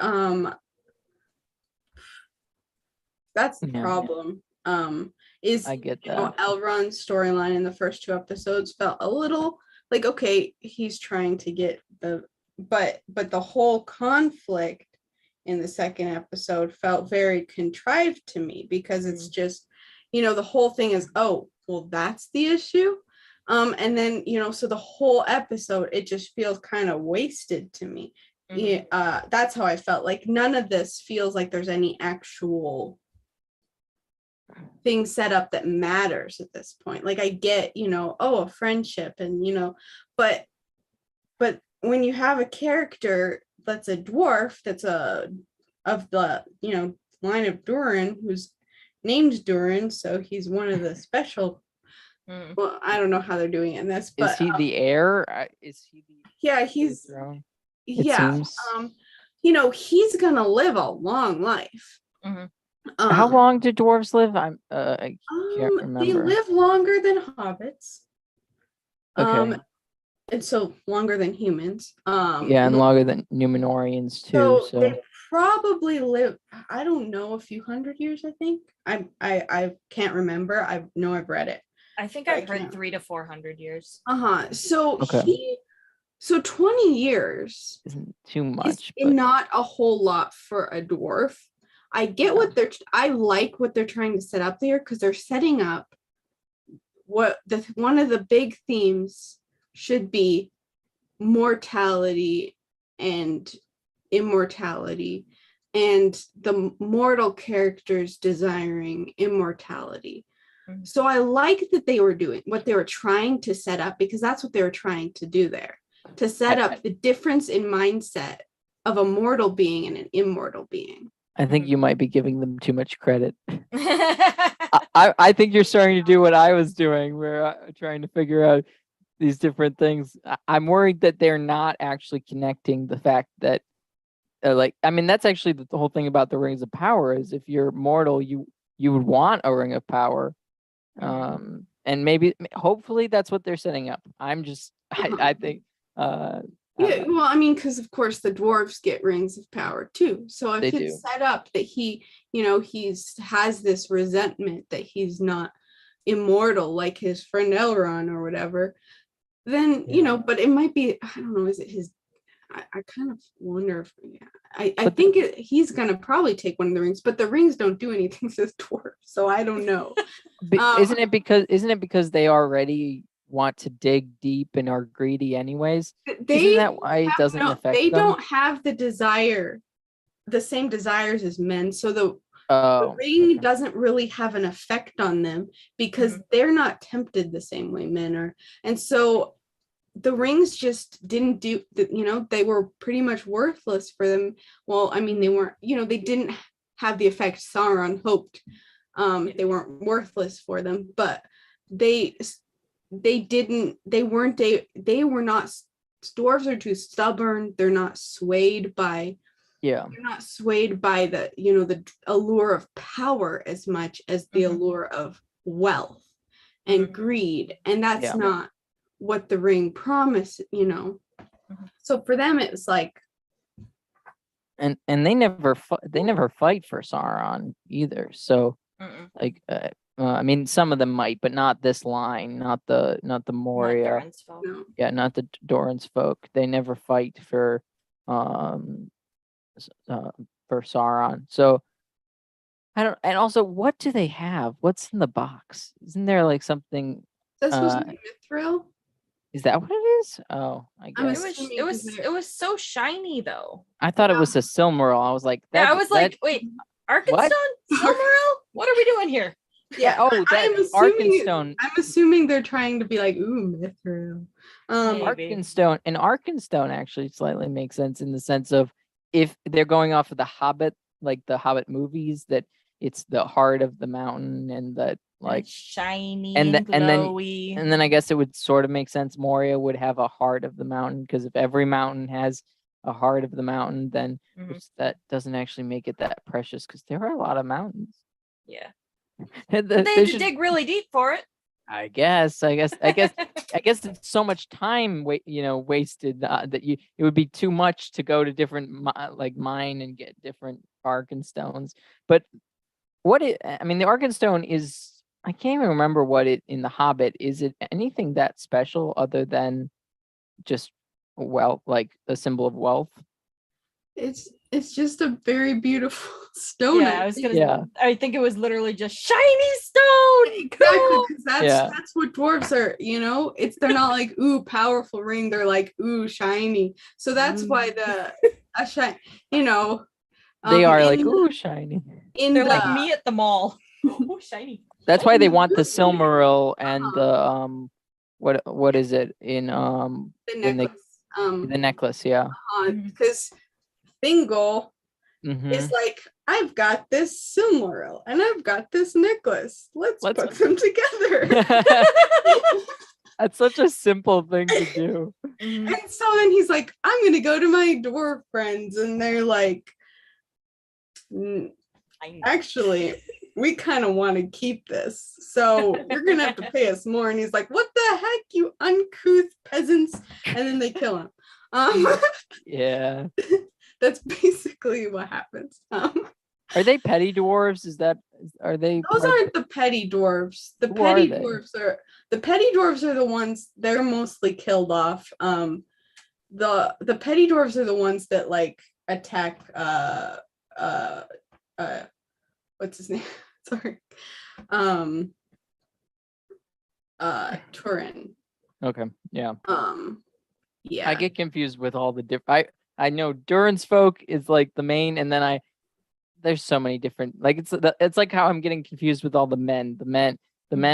That's the problem. Is I get that. Elrond's storyline in the first 2 episodes felt a little like, okay, he's trying to get but the whole conflict in the second episode felt very contrived to me, because it's just, the whole thing is, oh, well, that's the issue. And then, so the whole episode, it just feels kind of wasted to me. That's how I felt. Like none of this feels like there's any actual thing set up that matters at this point. Like I get, a friendship and, but when you have a character that's a dwarf, that's of the, line of Durin, who's named Durin, so he's one of the special. Well, I don't know how they're doing it in this, but is he the heir? Is he the? Yeah, he's. Throne? He's gonna live a long life. How long do dwarves live? I can't remember. They live longer than hobbits. Okay. And so longer than humans. And longer than Numenorians too. So they probably live, I don't know, a few hundred years, I think. I can't remember. I know I've read it. I think I've heard 300 to 400 years. So so 20 years isn't too much. But not a whole lot for a dwarf. I get I like what they're trying to set up there, because they're setting up one of the big themes should be mortality and immortality, and the mortal characters desiring immortality. So I like that they were doing what they were trying to set up, because that's what they were trying to do there, to set up the difference in mindset of a mortal being and an immortal being. I think you might be giving them too much credit. I think you're starting to do what I was doing, where trying to figure out these different things. I'm worried that they're not actually connecting the fact that, that's actually the whole thing about the rings of power is if you're mortal, you would want a ring of power. And hopefully that's what they're setting up. I think. Because of course the dwarves get rings of power too. So if it's set up that he has this resentment that he's not immortal like his friend Elrond or whatever, then but it might be, I don't know, is it his? I kind of wonder if I think he's gonna probably take one of the rings, but the rings don't do anything to the dwarf, so I don't know. Isn't it because they already want to dig deep and are greedy anyways? Isn't that why it doesn't affect them? They don't have the same desires as men, so the ring doesn't really have an effect on them, because they're not tempted the same way men are. And so the rings just didn't do, they were pretty much worthless for them. Well, they weren't, they didn't have the effect Sauron hoped. They weren't worthless for them, but they were not, dwarves are too stubborn. They're not swayed by the the allure of power as much as the allure of wealth and greed, and that's not what the ring promised. So for them it was like, and they never fight for Sauron either. So Mm-mm. like, I mean, some of them might, but not this line, not the Not Moria. Durin's fault. No. Yeah, not the Doran's folk. They never fight for Sauron. So I don't. And also, what do they have? What's in the box? Isn't there like something? That's supposed to be Mithril. Is that what it is? Oh, I I'm guess. assuming It was so shiny though. I thought it was a Silmaril. I was like, Yeah, I was like, wait, Arkenstone? Silmaril? What are we doing here? Yeah. Oh, that Arkenstone. I'm assuming they're trying to be like, ooh, Mithril. Maybe. Arkenstone actually slightly makes sense in the sense of if they're going off of the Hobbit, like the Hobbit movies, that it's the heart of the mountain and that like It's shiny and and, and then glowy. and then I guess it would sort of make sense Moria would have a heart of the mountain, because if every mountain has a heart of the mountain, then that doesn't actually make it that precious, because there are a lot of mountains. Yeah. They They had to dig really deep for it. I guess it's so much time wasted that it would be too much to go to different mine and get different Arkenstones. But I mean, the Arkenstone is, I can't even remember what it in the Hobbit. Is it anything that special other than just wealth, like a symbol of wealth? It's just a very beautiful stone. Yeah, I think it was literally just shiny stone. Exactly, because Yeah. that's what dwarves are, they're not like, ooh, powerful ring, they're like, ooh, shiny. So that's why They are like, ooh, shiny. They're like me at the mall. Ooh, shiny. That's why they want the Silmaril and the what is it in the when necklace. the necklace, yeah. Because Thingol Mhm. is like, I've got this Silmaril and I've got this necklace. Let's put them together. That's such a simple thing to do. And so then he's like, I'm gonna go to my dwarf friends, and they're like, actually, we kind of want to keep this, so you're gonna have to pay us more. And he's like, what the heck, you uncouth peasants? And then they kill him. Yeah. That's basically what happens. Are they petty dwarves? Are they? Those aren't the petty dwarves. The petty dwarves are the ones, they're mostly killed off. The petty dwarves are the ones that like attack what's his name? Sorry. Turin. Okay. Yeah. Yeah. I get confused with all the different. I know Durin's folk is like the main, and then there's so many different, like it's like how I'm getting confused with all the men. The men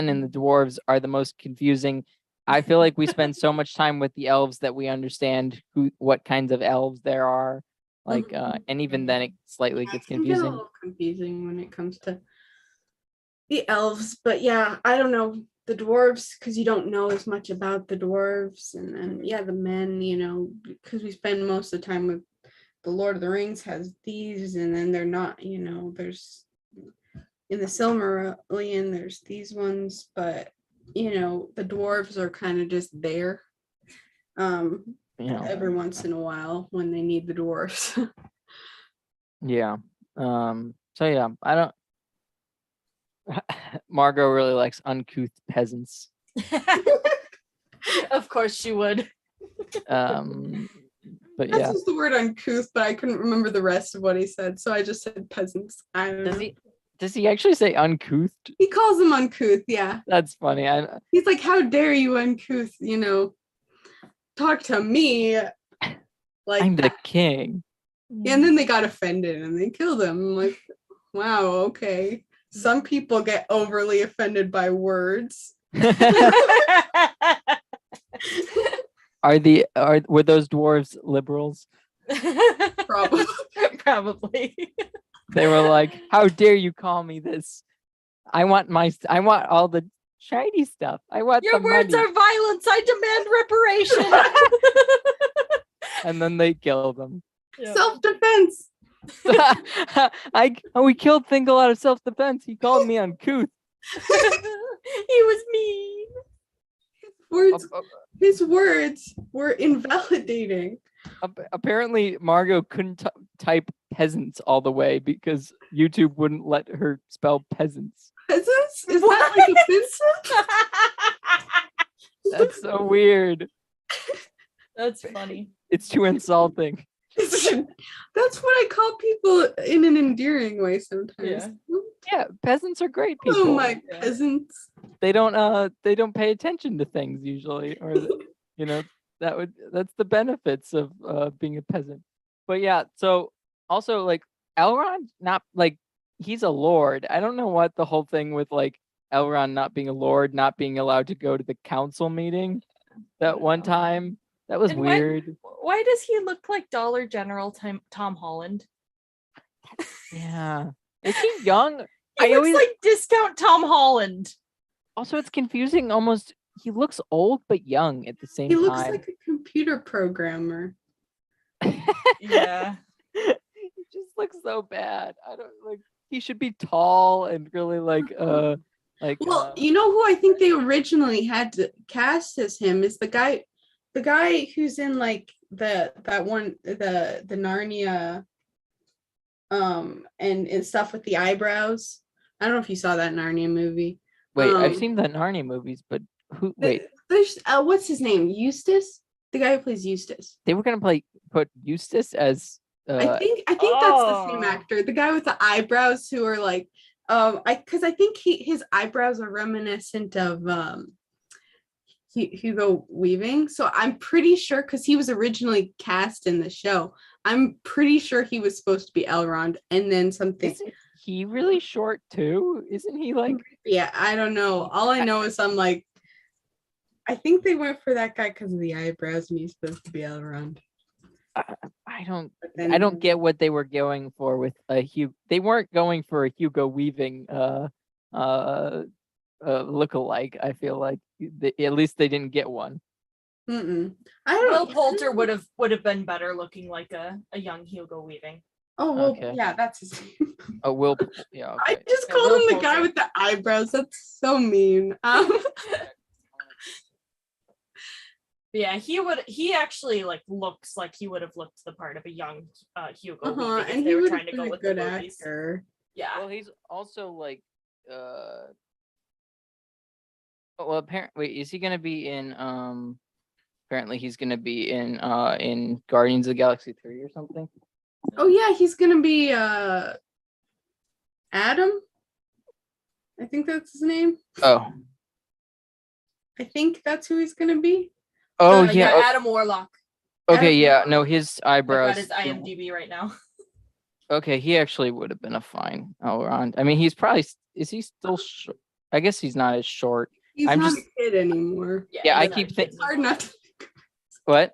and the dwarves are the most confusing. I feel like we spend so much time with the elves that we understand what kinds of elves there are. Like and even then it slightly gets confusing. It can get a little confusing when it comes to the elves, but yeah, I don't know the dwarves, because you don't know as much about the dwarves. And then the men, because we spend most of the time with the Lord of the Rings has these, and then they're not, there's in the Silmarillion there's these ones, but the dwarves are kind of just there every once in a while when they need the dwarves. Yeah. So yeah, I don't. Margot really likes uncouth peasants. Of course she would. But That's yeah. just the word uncouth, but I couldn't remember the rest of what he said, so I just said peasants. I don't know. Does he actually say uncouth? He calls them uncouth, yeah. That's funny. He's like, how dare you uncouth, talk to me like I'm the king. Yeah, and then they got offended and they killed him. I'm like, wow, okay. Some people get overly offended by words. Were those dwarves liberals? Probably. They were like, how dare you call me this? I want all the shiny stuff. I want your the words money. are violence. I demand reparation. And then they killed them. Self-defense. We killed Thingol out of self-defense. He called me uncouth. He was mean. His words were invalidating. Apparently, Margot couldn't type peasants all the way because YouTube wouldn't let her spell peasants. Peasants? Is that like offensive? That's so weird. That's funny. It's too insulting. That's what I call people in an endearing way sometimes. Yeah. Yeah, peasants are great people. Oh my Yeah. peasants. They don't pay attention to things usually, or that's the benefits of being a peasant. But yeah, so also like Elrond, not like he's a lord. I don't know what the whole thing with like Elrond not being a lord, not being allowed to go to the council meeting that one time. That was And why- weird. Why does he look like Dollar General Tom Holland? Yeah. Is he young? He I looks always- like discount Tom Holland. Also, it's confusing. Almost, he looks old but young at the same He time. looks like a computer programmer. Yeah. He just looks so bad. I don't like. He should be tall and really Well, you know who I think they originally had to cast as him is the guy who's in like the Narnia and stuff with the eyebrows. I don't know if you saw that Narnia movie. Wait, I've seen the Narnia movies, but who? Wait, There's what's his name? Eustace, the guy who plays Eustace. they were gonna put Eustace as. I think that's the same Oh. actor, the guy with the eyebrows who are like, because I think his eyebrows are reminiscent of Hugo Weaving. So I'm pretty sure because he was originally cast in the show. I'm pretty sure he was supposed to be Elrond, and then something. Isn't he really short too? Isn't he like? Yeah, I don't know. All I know is I'm like, I think they went for that guy because of the eyebrows, and he's supposed to be Elrond. I don't. But then, I don't get what they were going for with a Hugo. They weren't going for a Hugo Weaving look-alike. I feel like at least they didn't get one. I Will don't. Poulter would have been better looking like a young Hugo Weaving. Oh well, Okay. yeah, that's his name. Oh, Will. Yeah. I Okay. just Yeah, called Will him the guy Poulter. with the eyebrows. That's so mean. Yeah, he actually like looks like he would have looked the part of a young Hugo Weaving if and they he were would trying have to been go a with good the movies. actor. Yeah. Well, he's also like. Well, apparently, wait, is he gonna be in? Apparently, he's gonna be in Guardians of the Galaxy 3 or something. Oh yeah, he's gonna be Adam. I think that's his name. Oh. I think that's who he's gonna be. Oh yeah, yeah. Adam Warlock. Okay. Adam- Yeah. No, his I eyebrows. got his IMDb right now. Okay, he actually would have been a fine Elrond. I mean, he's probably is he still short? I guess he's not as short. He's I'm not just- a kid anymore. Yeah, I he's not keep a kid think- It's hard anymore. not to. What?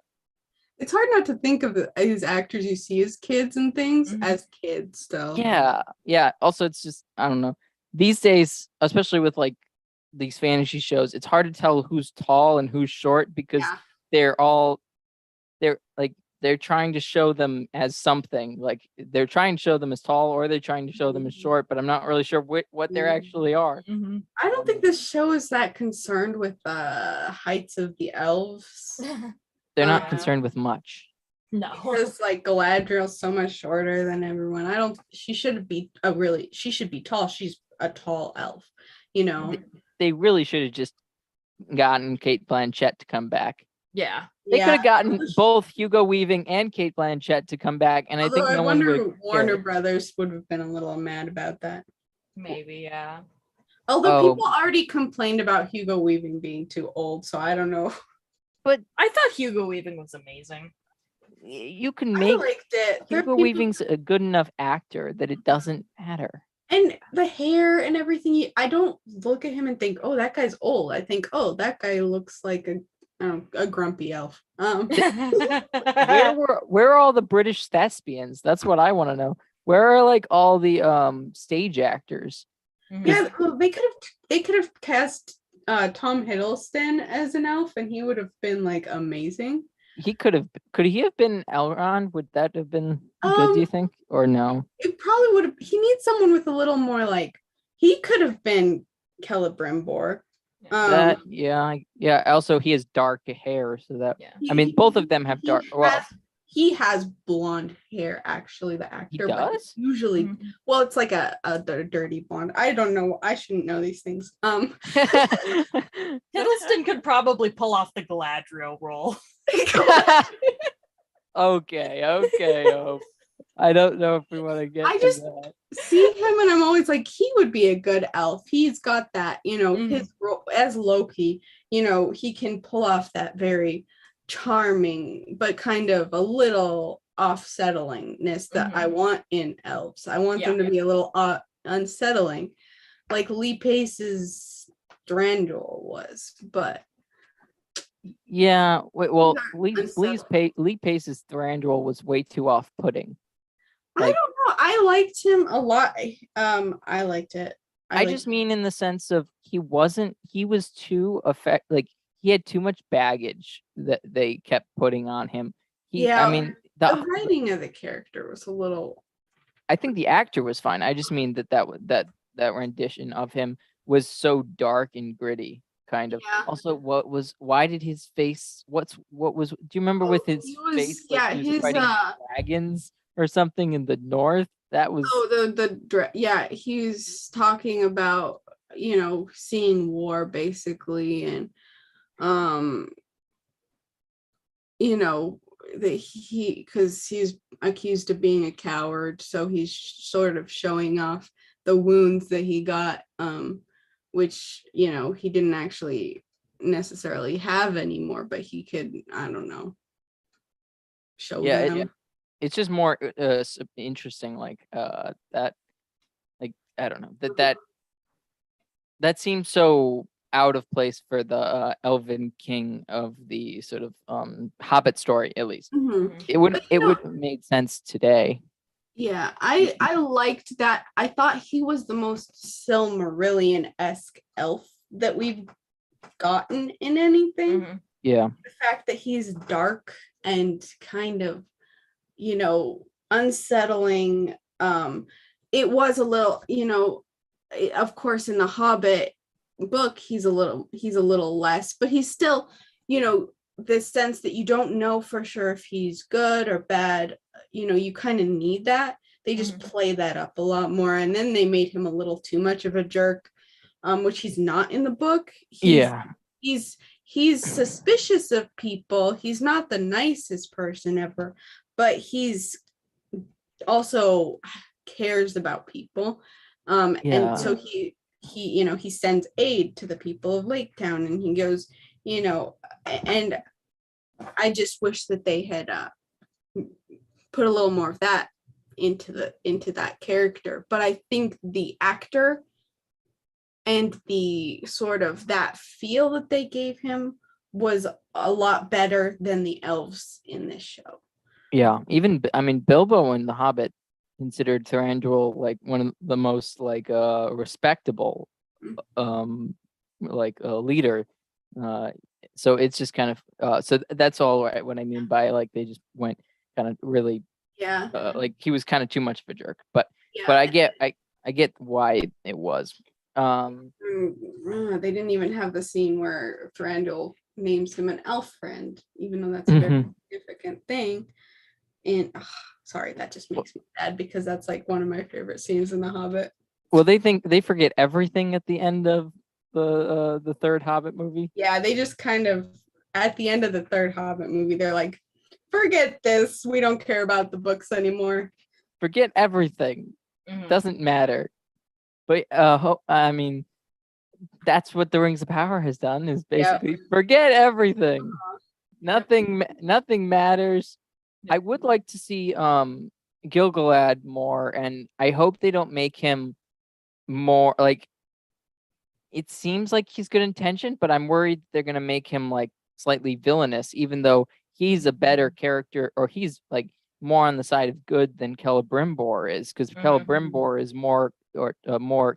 It's hard not to think of his actors you see as kids and things Mhm. as kids still. Yeah, yeah. Also, it's just I don't know. These days, especially with like these fantasy shows, it's hard to tell who's tall and who's short because Yeah. they're trying to show them as something. Like they're trying to show them as tall or they're trying to show them as short, but I'm not really sure what they Mhm. actually are. Mhm. I don't think this show is that concerned with the heights of the elves. They're not Yeah. concerned with much. No. Because like Galadriel's so much shorter than everyone. She should be tall. She's a tall elf, you know. They really should have just gotten Kate Blanchett to come back. Yeah. They could Yeah. have gotten both Hugo Weaving and Kate Blanchett to come back, and I Although think I no one wonder would. Warner Brothers would have been a little mad about that. Maybe, yeah. Although Oh. people already complained about Hugo Weaving being too old, so I don't know. I thought Hugo Weaving was amazing. You can I make liked it. There are Hugo people- Weaving's a good enough actor that it doesn't matter. and the hair and everything. I don't look at him and think, "Oh, that guy's old." I think, "Oh, that guy looks like a grumpy elf." Where are all the British thespians? That's what I want to know. Where are like all the stage actors? Mhm. Yeah, well, they could have cast Tom Hiddleston as an elf, and he would have been like amazing. Could he have been Elrond? Would that have been good, do you think? Or no? It probably would have. He needs someone with a little more like. He could have been Celebrimbor. Yeah. Also he has dark hair, so that Yeah. I mean both of them have dark He well has, he has blonde hair, actually, the He actor, but does? usually, Mhm. well, it's like a dirty blonde. I don't know. I shouldn't know these things. Hiddleston could probably pull off the Galadriel role. Okay. I don't know if we want to get I to just that. see him and I'm always like, he would be a good elf. He's got that, his role as Loki, he can pull off that very charming, but kind of a little off-settlingness that I want in elves. I want them to be a little unsettling, like Lee Pace's Thranduil was, but Yeah, well, Lee unsettling. Pace's Thranduil was way too off-putting. I Like, don't know. I liked him a lot. I liked it. I just mean in the sense of he was too he had too much baggage that they kept putting on him. I Yeah, mean, the writing of the character was a little. I think the actor was fine. I just mean that rendition of him was so dark and gritty, kind of. Yeah. Also, why did his face? Do you remember with his face like he was his fighting dragons or something in the north? That was he's talking about seeing war basically, and that because he's accused of being a coward, so he's sort of showing off the wounds that he got, which he didn't actually necessarily have anymore, but he could, I don't know, show them. It's just more interesting, like that, like I don't know, that seems so out of place for the elven king of the sort of Hobbit story, at least. It wouldn't have made sense today. Yeah, I liked that. I thought he was the most Silmarillion-esque elf that we've gotten in anything. Yeah. The fact that he's dark and kind of, unsettling. It was a little, of course, in the Hobbit book, he's a little less, but he's still, the sense that you don't know for sure if he's good or bad. You kind of need that. They just play that up a lot more, and then they made him a little too much of a jerk, which he's not in the book. He's suspicious of people. He's not the nicest person ever, but he's also cares about people. And so he sends aid to the people of Lake Town, and he goes, and I just wish that they had put a little more of that into that character. But I think the actor and the sort of that feel that they gave him was a lot better than the elves in this show. Yeah, even Bilbo in The Hobbit considered Thranduil like one of the most respectable leader. So it's just kind of so that's all right, what I mean by like they just went kind of really like he was kind of too much of a jerk. But I get why it was. They didn't even have the scene where Thranduil names him an elf friend, even though that's a very significant thing. And sorry, that just makes me sad because that's like one of my favorite scenes in The Hobbit. Well, they forget everything at the end of the third Hobbit movie. Yeah, they just kind of at the end of the third Hobbit movie, they're like, forget this. We don't care about the books anymore. Forget everything. Doesn't matter. But I mean, that's what the Rings of Power has done, is basically forget everything. Nothing matters. I would like to see Gil-galad more, and I hope they don't make him more like. It seems like he's good intention, but I'm worried they're gonna make him like slightly villainous, even though he's a better character, or he's like more on the side of good than Celebrimbor is, because Celebrimbor is more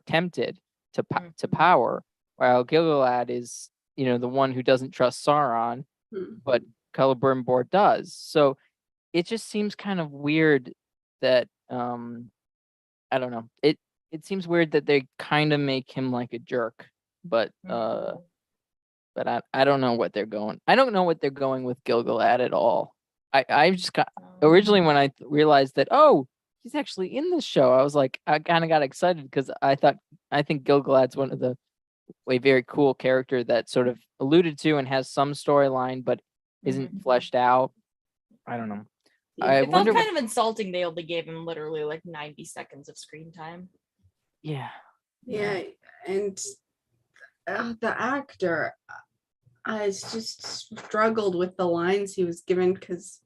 tempted to power, while Gil-galad is the one who doesn't trust Sauron, but Celebrimbor does. So it just seems kind of weird that I don't know. It seems weird that they kind of make him like a jerk, but I don't know what they're going. I don't know what they're going with Gil-galad at all. I just got originally when I realized that, oh, he's actually in this show, I was like, I kind of got excited because I think Gilgalad's one of the a very cool character that sort of alluded to and has some storyline but isn't fleshed out. I don't know. I It felt wonder kind of insulting they only gave him literally like 90 seconds of screen time. yeah. Yeah, and the actor, I just struggled with the lines he was given because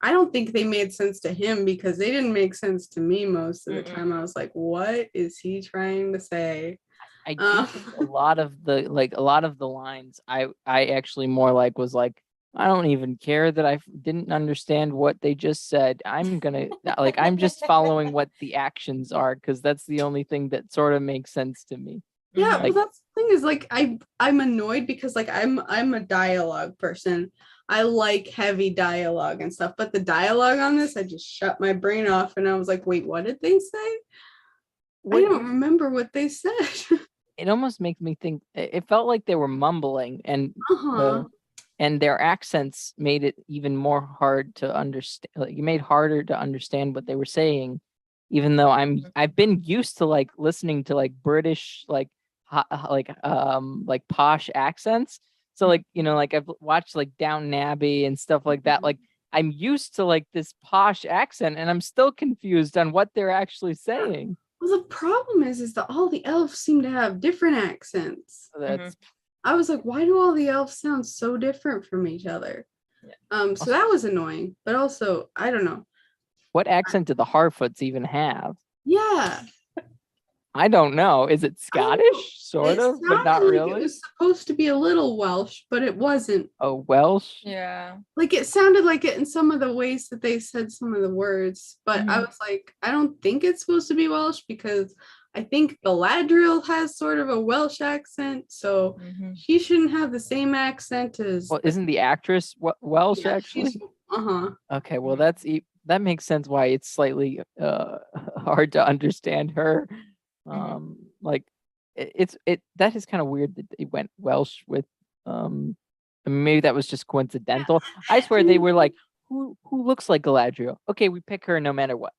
I don't think they made sense to him because they didn't make sense to me most of the time. I was like, what is he trying to say? I do think a lot of the lines I actually more like was like, I don't even care that I didn't understand what they just said. I'm gonna like I'm just following what the actions are because that's the only thing that sort of makes sense to me. Yeah, Like, well, that's the thing is like I'm annoyed because like I'm a dialogue person. I like heavy dialogue and stuff, but the dialogue on this, I just shut my brain off and I was like, wait, what did they say? I don't remember what they said. It almost makes me think it felt like they were mumbling and Uh-huh. and their accents made it even more hard to understand. Like, it made harder to understand what they were saying, even though I've been used to like listening to like British like like posh accents. So like like I've watched like Downton Abbey and stuff like that. Like I'm used to like this posh accent, and I'm still confused on what they're actually saying. Well, the problem is that all the elves seem to have different accents. So that's I was like, why do all the elves sound so different from each other? So that was annoying, but also, I don't know. what accent do the Harfoots even have? Yeah. I don't know. Is it Scottish? Sort It of, but not sounded like really. it was supposed to be a little Welsh, but it wasn't. Oh, Welsh? Yeah. Like it sounded like it in some of the ways that they said some of the words, but I was like, I don't think it's supposed to be Welsh because I think Galadriel has sort of a Welsh accent, so she shouldn't have the same accent as. Well, isn't the actress Welsh Yeah, actually? Uh-huh. Okay, well that makes sense why it's slightly hard to understand her. Like it's that is kind of weird that they went Welsh with I mean, maybe that was just coincidental. I swear they were like, who looks like Galadriel? Okay, we pick her no matter what.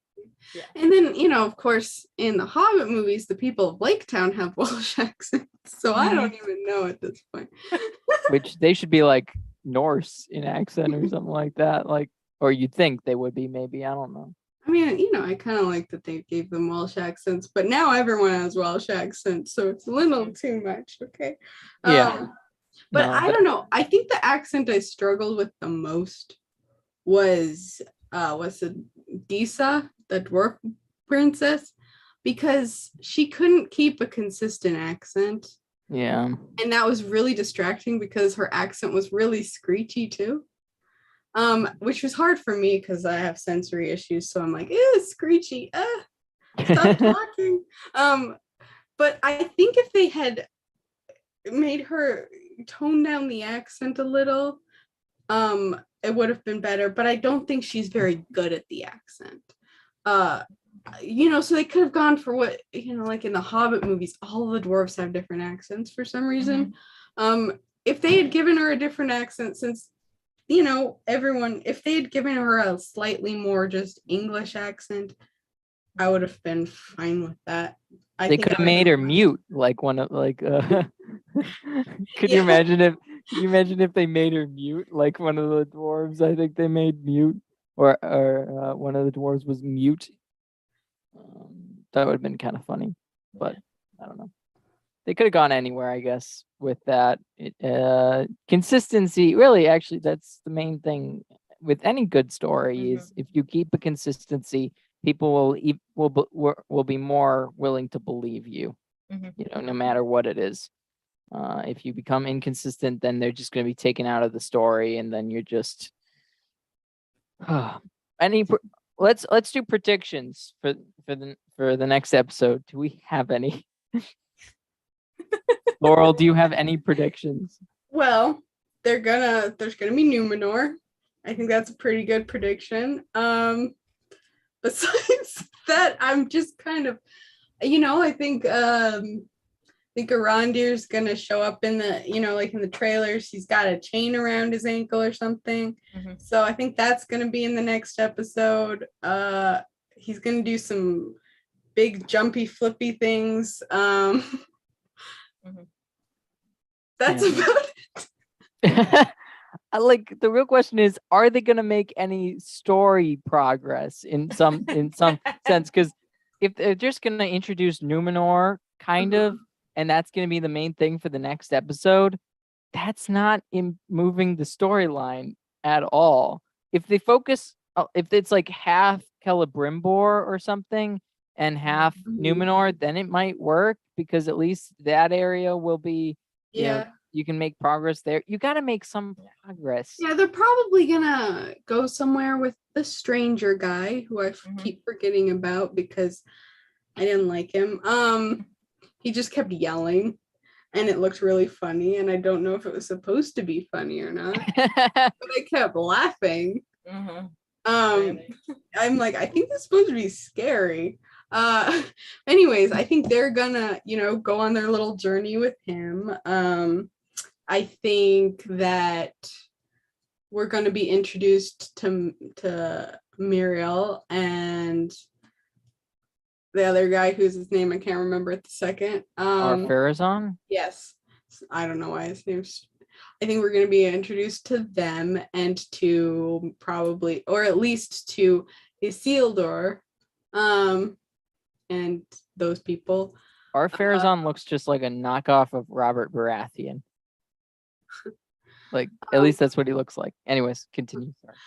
Yeah. And then, of course, in the Hobbit movies, the people of Lake Town have Welsh accents. So I don't even know at this point. Which they should be like Norse in accent or something like that. Like, or you'd think they would be, maybe. I don't know. I mean, I kind of like that they gave them Welsh accents, but now everyone has Welsh accents, so it's a little too much, okay? Yeah. But No, I don't know. I think the accent I struggled with the most was the Disa, the dwarf princess, because she couldn't keep a consistent accent. Yeah. And that was really distracting because her accent was really screechy too. Which was hard for me because I have sensory issues. So I'm like, screechy. Stop talking. But I think if they had made her tone down the accent a little, it would have been better. But I don't think she's very good at the accent. So they could have gone for what, like in the Hobbit movies, all the dwarves have different accents for some reason. If they had given her a different accent, since if they had given her a slightly more just English accent, I would have been fine with that. They could have made her mute, like one of like. Could you imagine if they made her mute, like one of the dwarves? I think they made mute, or one of the dwarves was mute. That would have been kind of funny, but I don't know. They could have gone anywhere, I guess, with that. Consistency, really, actually, that's the main thing with any good story. Is if you keep a consistency, people will be more willing to believe you. No matter what it is. If you become inconsistent, then they're just going to be taken out of the story, and then you're just. Let's do predictions for the next episode. Do we have any? Laurel, do you have any predictions? Well, there's gonna be Numenor. I think that's a pretty good prediction. Besides that, I'm just kind of, I think think Arondir's gonna show up in the, like in the trailers. He's got a chain around his ankle or something. Mhm. So I think that's gonna be in the next episode. He's gonna do some big jumpy flippy things. That's Yeah. about it. Like the real question is, are they gonna make any story progress in some sense? Because if they're just gonna introduce Numenor, kind of, and that's gonna be the main thing for the next episode, that's not moving the storyline at all. If they focus, if it's like half Celebrimbor or something and half Numenor, then it might work because at least that area will be, Yeah. you can make progress there. You got to make some progress. Yeah, they're probably gonna go somewhere with the stranger guy who I keep forgetting about because I didn't like him. He just kept yelling and it looked really funny, and I don't know if it was supposed to be funny or not. But I kept laughing. I'm like, I think this is supposed to be scary. Anyways, I think they're gonna, go on their little journey with him. I think that we're going to be introduced to Muriel and the other guy whose his name I can't remember at the second. Pharazon? Yes. I don't know why his name's. I think we're going to be introduced to them and to probably, or at least to Isildur, and those people. Pharazon looks just like a knockoff of Robert Baratheon. Like, at least that's what he looks like. Anyways, continue. Sorry.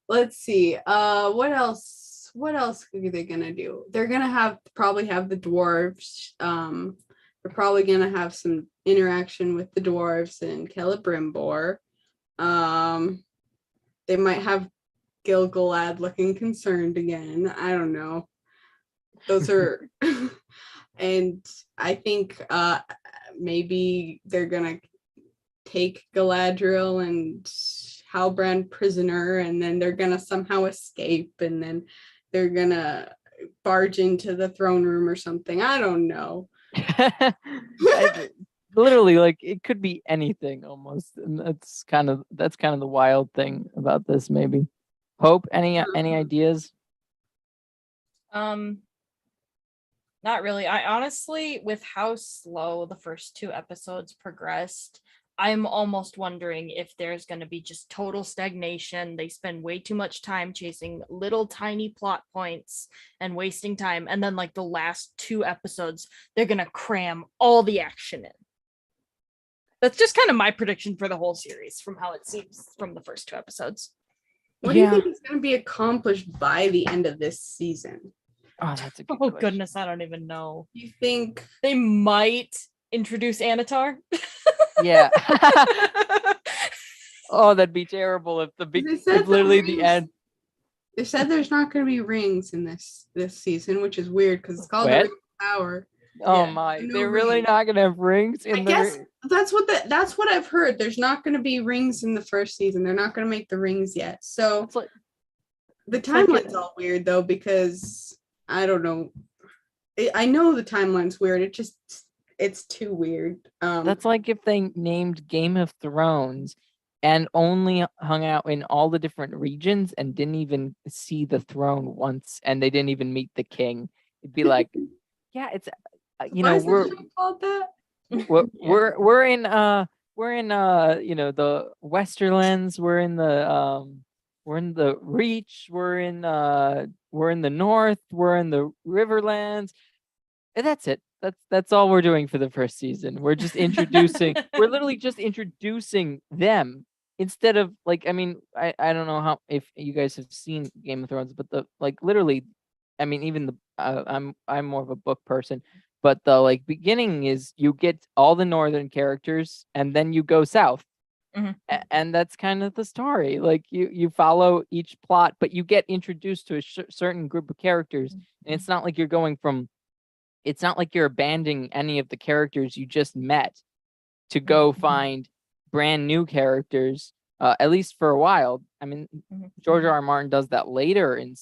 Let's see. What else are they gonna do? They're gonna probably have the dwarves. They're probably gonna have some interaction with the dwarves and Celebrimbor. They might have Gil-galad looking concerned again. I don't know. Those are, and I think maybe they're gonna take Galadriel and Halbrand prisoner, and then they're gonna somehow escape, and then they're gonna barge into the throne room or something. I don't know. Literally, like, it could be anything almost, and that's kind of the wild thing about this. Maybe Hope, any ideas? Not really. I honestly, with how slow the first two episodes progressed, I'm almost wondering if there's going to be just total stagnation. They spend way too much time chasing little tiny plot points and wasting time. And then, like, the last two episodes, they're going to cram all the action in. That's just kind of my prediction for the whole series from how it seems from the first two episodes. What do you think is going to be accomplished by the end of this season? Oh, that's a good Oh, question. goodness, I don't even know. You think they might introduce Anatar? Yeah. Oh, that'd be terrible if if literally the end. They said there's not going to be rings in this season, which is weird because it's called the Ring of Power. Oh my! No, they're really not going to have rings in I guess that's what I've heard. There's not going to be rings in the first season. They're not going to make the rings yet. So the timeline's all weird though, because I don't know. I know the timeline's weird. It's too weird. That's like if they named Game of Thrones and only hung out in all the different regions and didn't even see the throne once, and they didn't even meet the king. It'd be like, yeah, it's we're called that. We're in the Westerlands. We're in the Reach. We're in the North. We're in the Riverlands. And that's it. That's all we're doing for the first season. We're just introducing. We're literally just introducing them instead of I don't know if you guys have seen Game of Thrones, but literally, even I'm more of a book person, but the beginning is you get all the northern characters and then you go south. Mm-hmm. And that's kind of the story. You follow each plot, but you get introduced to a certain group of characters, mm-hmm. And it's not like you're abandoning any of the characters you just met to go mm-hmm. find brand new characters, at least for a while. Mm-hmm. George R. R. Martin does that later in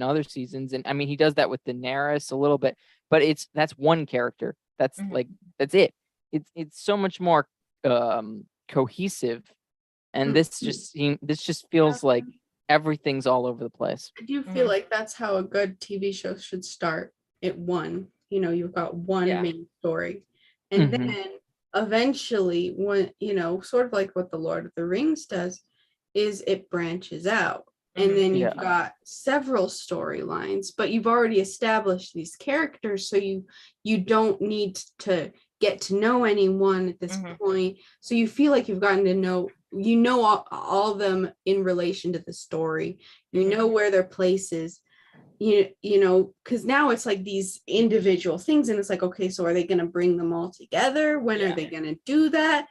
other seasons, and he does that with Daenerys a little bit, but that's one character. That's mm-hmm. That's it. it's so much more cohesive, and this just feels like everything's all over the place. I do feel like that's how a good TV show should start. At one, you've got one main story, and then eventually, when sort of like what the Lord of the Rings does, is it branches out, and then you've got several storylines, but you've already established these characters, so you don't need to get to know anyone at this point. So you feel like you've gotten to know all of them in relation to the story. You know where their place is. Because now it's like these individual things, and it's like, okay, so are they going to bring them all together? When are they going to do that?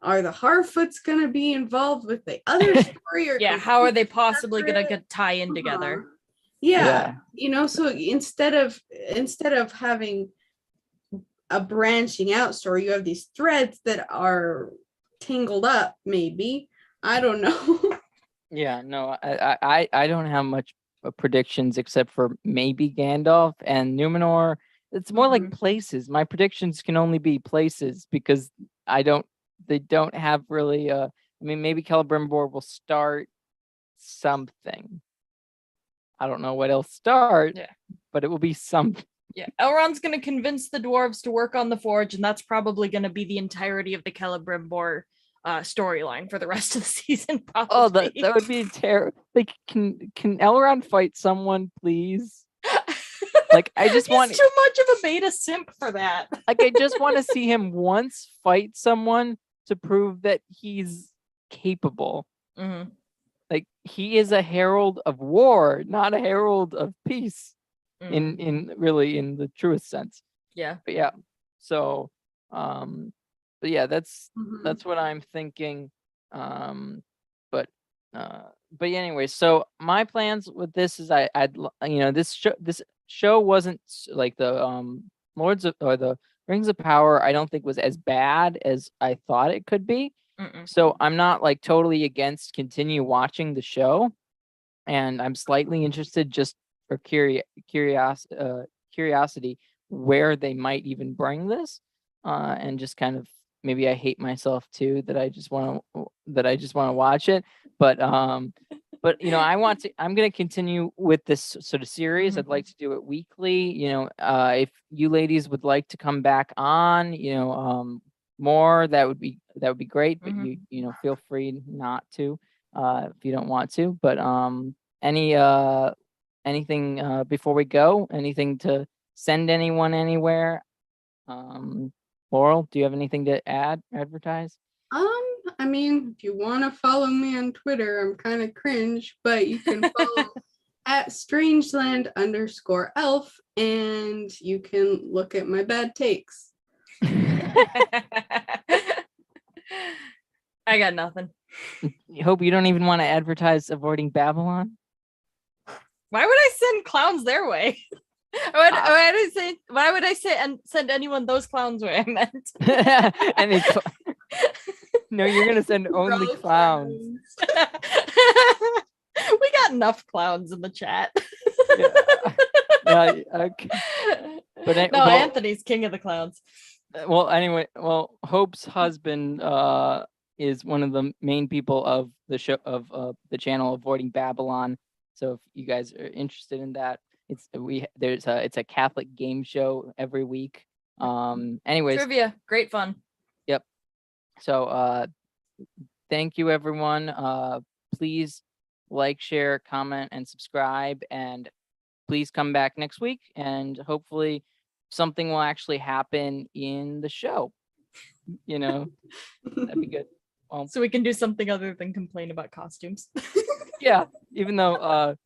Are the Harfoots going to be involved with the other story? Or how are they possibly going to tie in together? So instead of having a branching out story, you have these threads that are tangled up. Maybe, I don't know. I don't have much predictions except for maybe Gandalf and Numenor. It's more like places. My predictions can only be places because they don't have really I mean, maybe Celebrimbor will start something. I don't know what it'll start, but it will be something. Elrond's going to convince the dwarves to work on the forge, and that's probably going to be the entirety of the Celebrimbor storyline for the rest of the season. Probably. Oh, that would be terrible. Like, can Elrond fight someone, please? Like, I just want too much of a beta simp for that. Like, I just want to see him once fight someone to prove that he's capable. Like, he is a herald of war, not a herald of peace. In really in the truest sense. But so but that's what I'm thinking. But anyway, so my plans with this is I'd this show wasn't like the Lords of or the Rings of Power. I don't think was as bad as I thought it could be. So I'm not like totally against continue watching the show, and I'm slightly interested just for curiosity where they might even bring this, and just kind of maybe I hate myself too that I just want to watch it, but I'm going to continue with this sort of series. I'd like to do it weekly. If you ladies would like to come back on, more, that would be great, but you feel free not to if you don't want to. But anything before we go? Anything to send anyone anywhere? Laurel, do you have anything to advertise? I mean, if you want to follow me on Twitter, I'm kind of cringe, but you can follow at Strangeland_elf, and you can look at my bad takes. I got nothing. Hope you don't even want to advertise Avoiding Babylon. Why would I send clowns their way? Why would I say and send anyone those clowns' way? I meant. No, you're gonna send only clowns. We got enough clowns in the chat. Okay. But Anthony's king of the clowns. Well, anyway, Hope's husband is one of the main people of the show of the channel Avoiding Babylon. So if you guys are interested in that, it's a Catholic game show every week. Anyways, trivia, great fun. Yep. So thank you, everyone. Please like, share, comment, and subscribe, and please come back next week, and hopefully something will actually happen in the show. That'd be good. So we can do something other than complain about costumes. Yeah, even though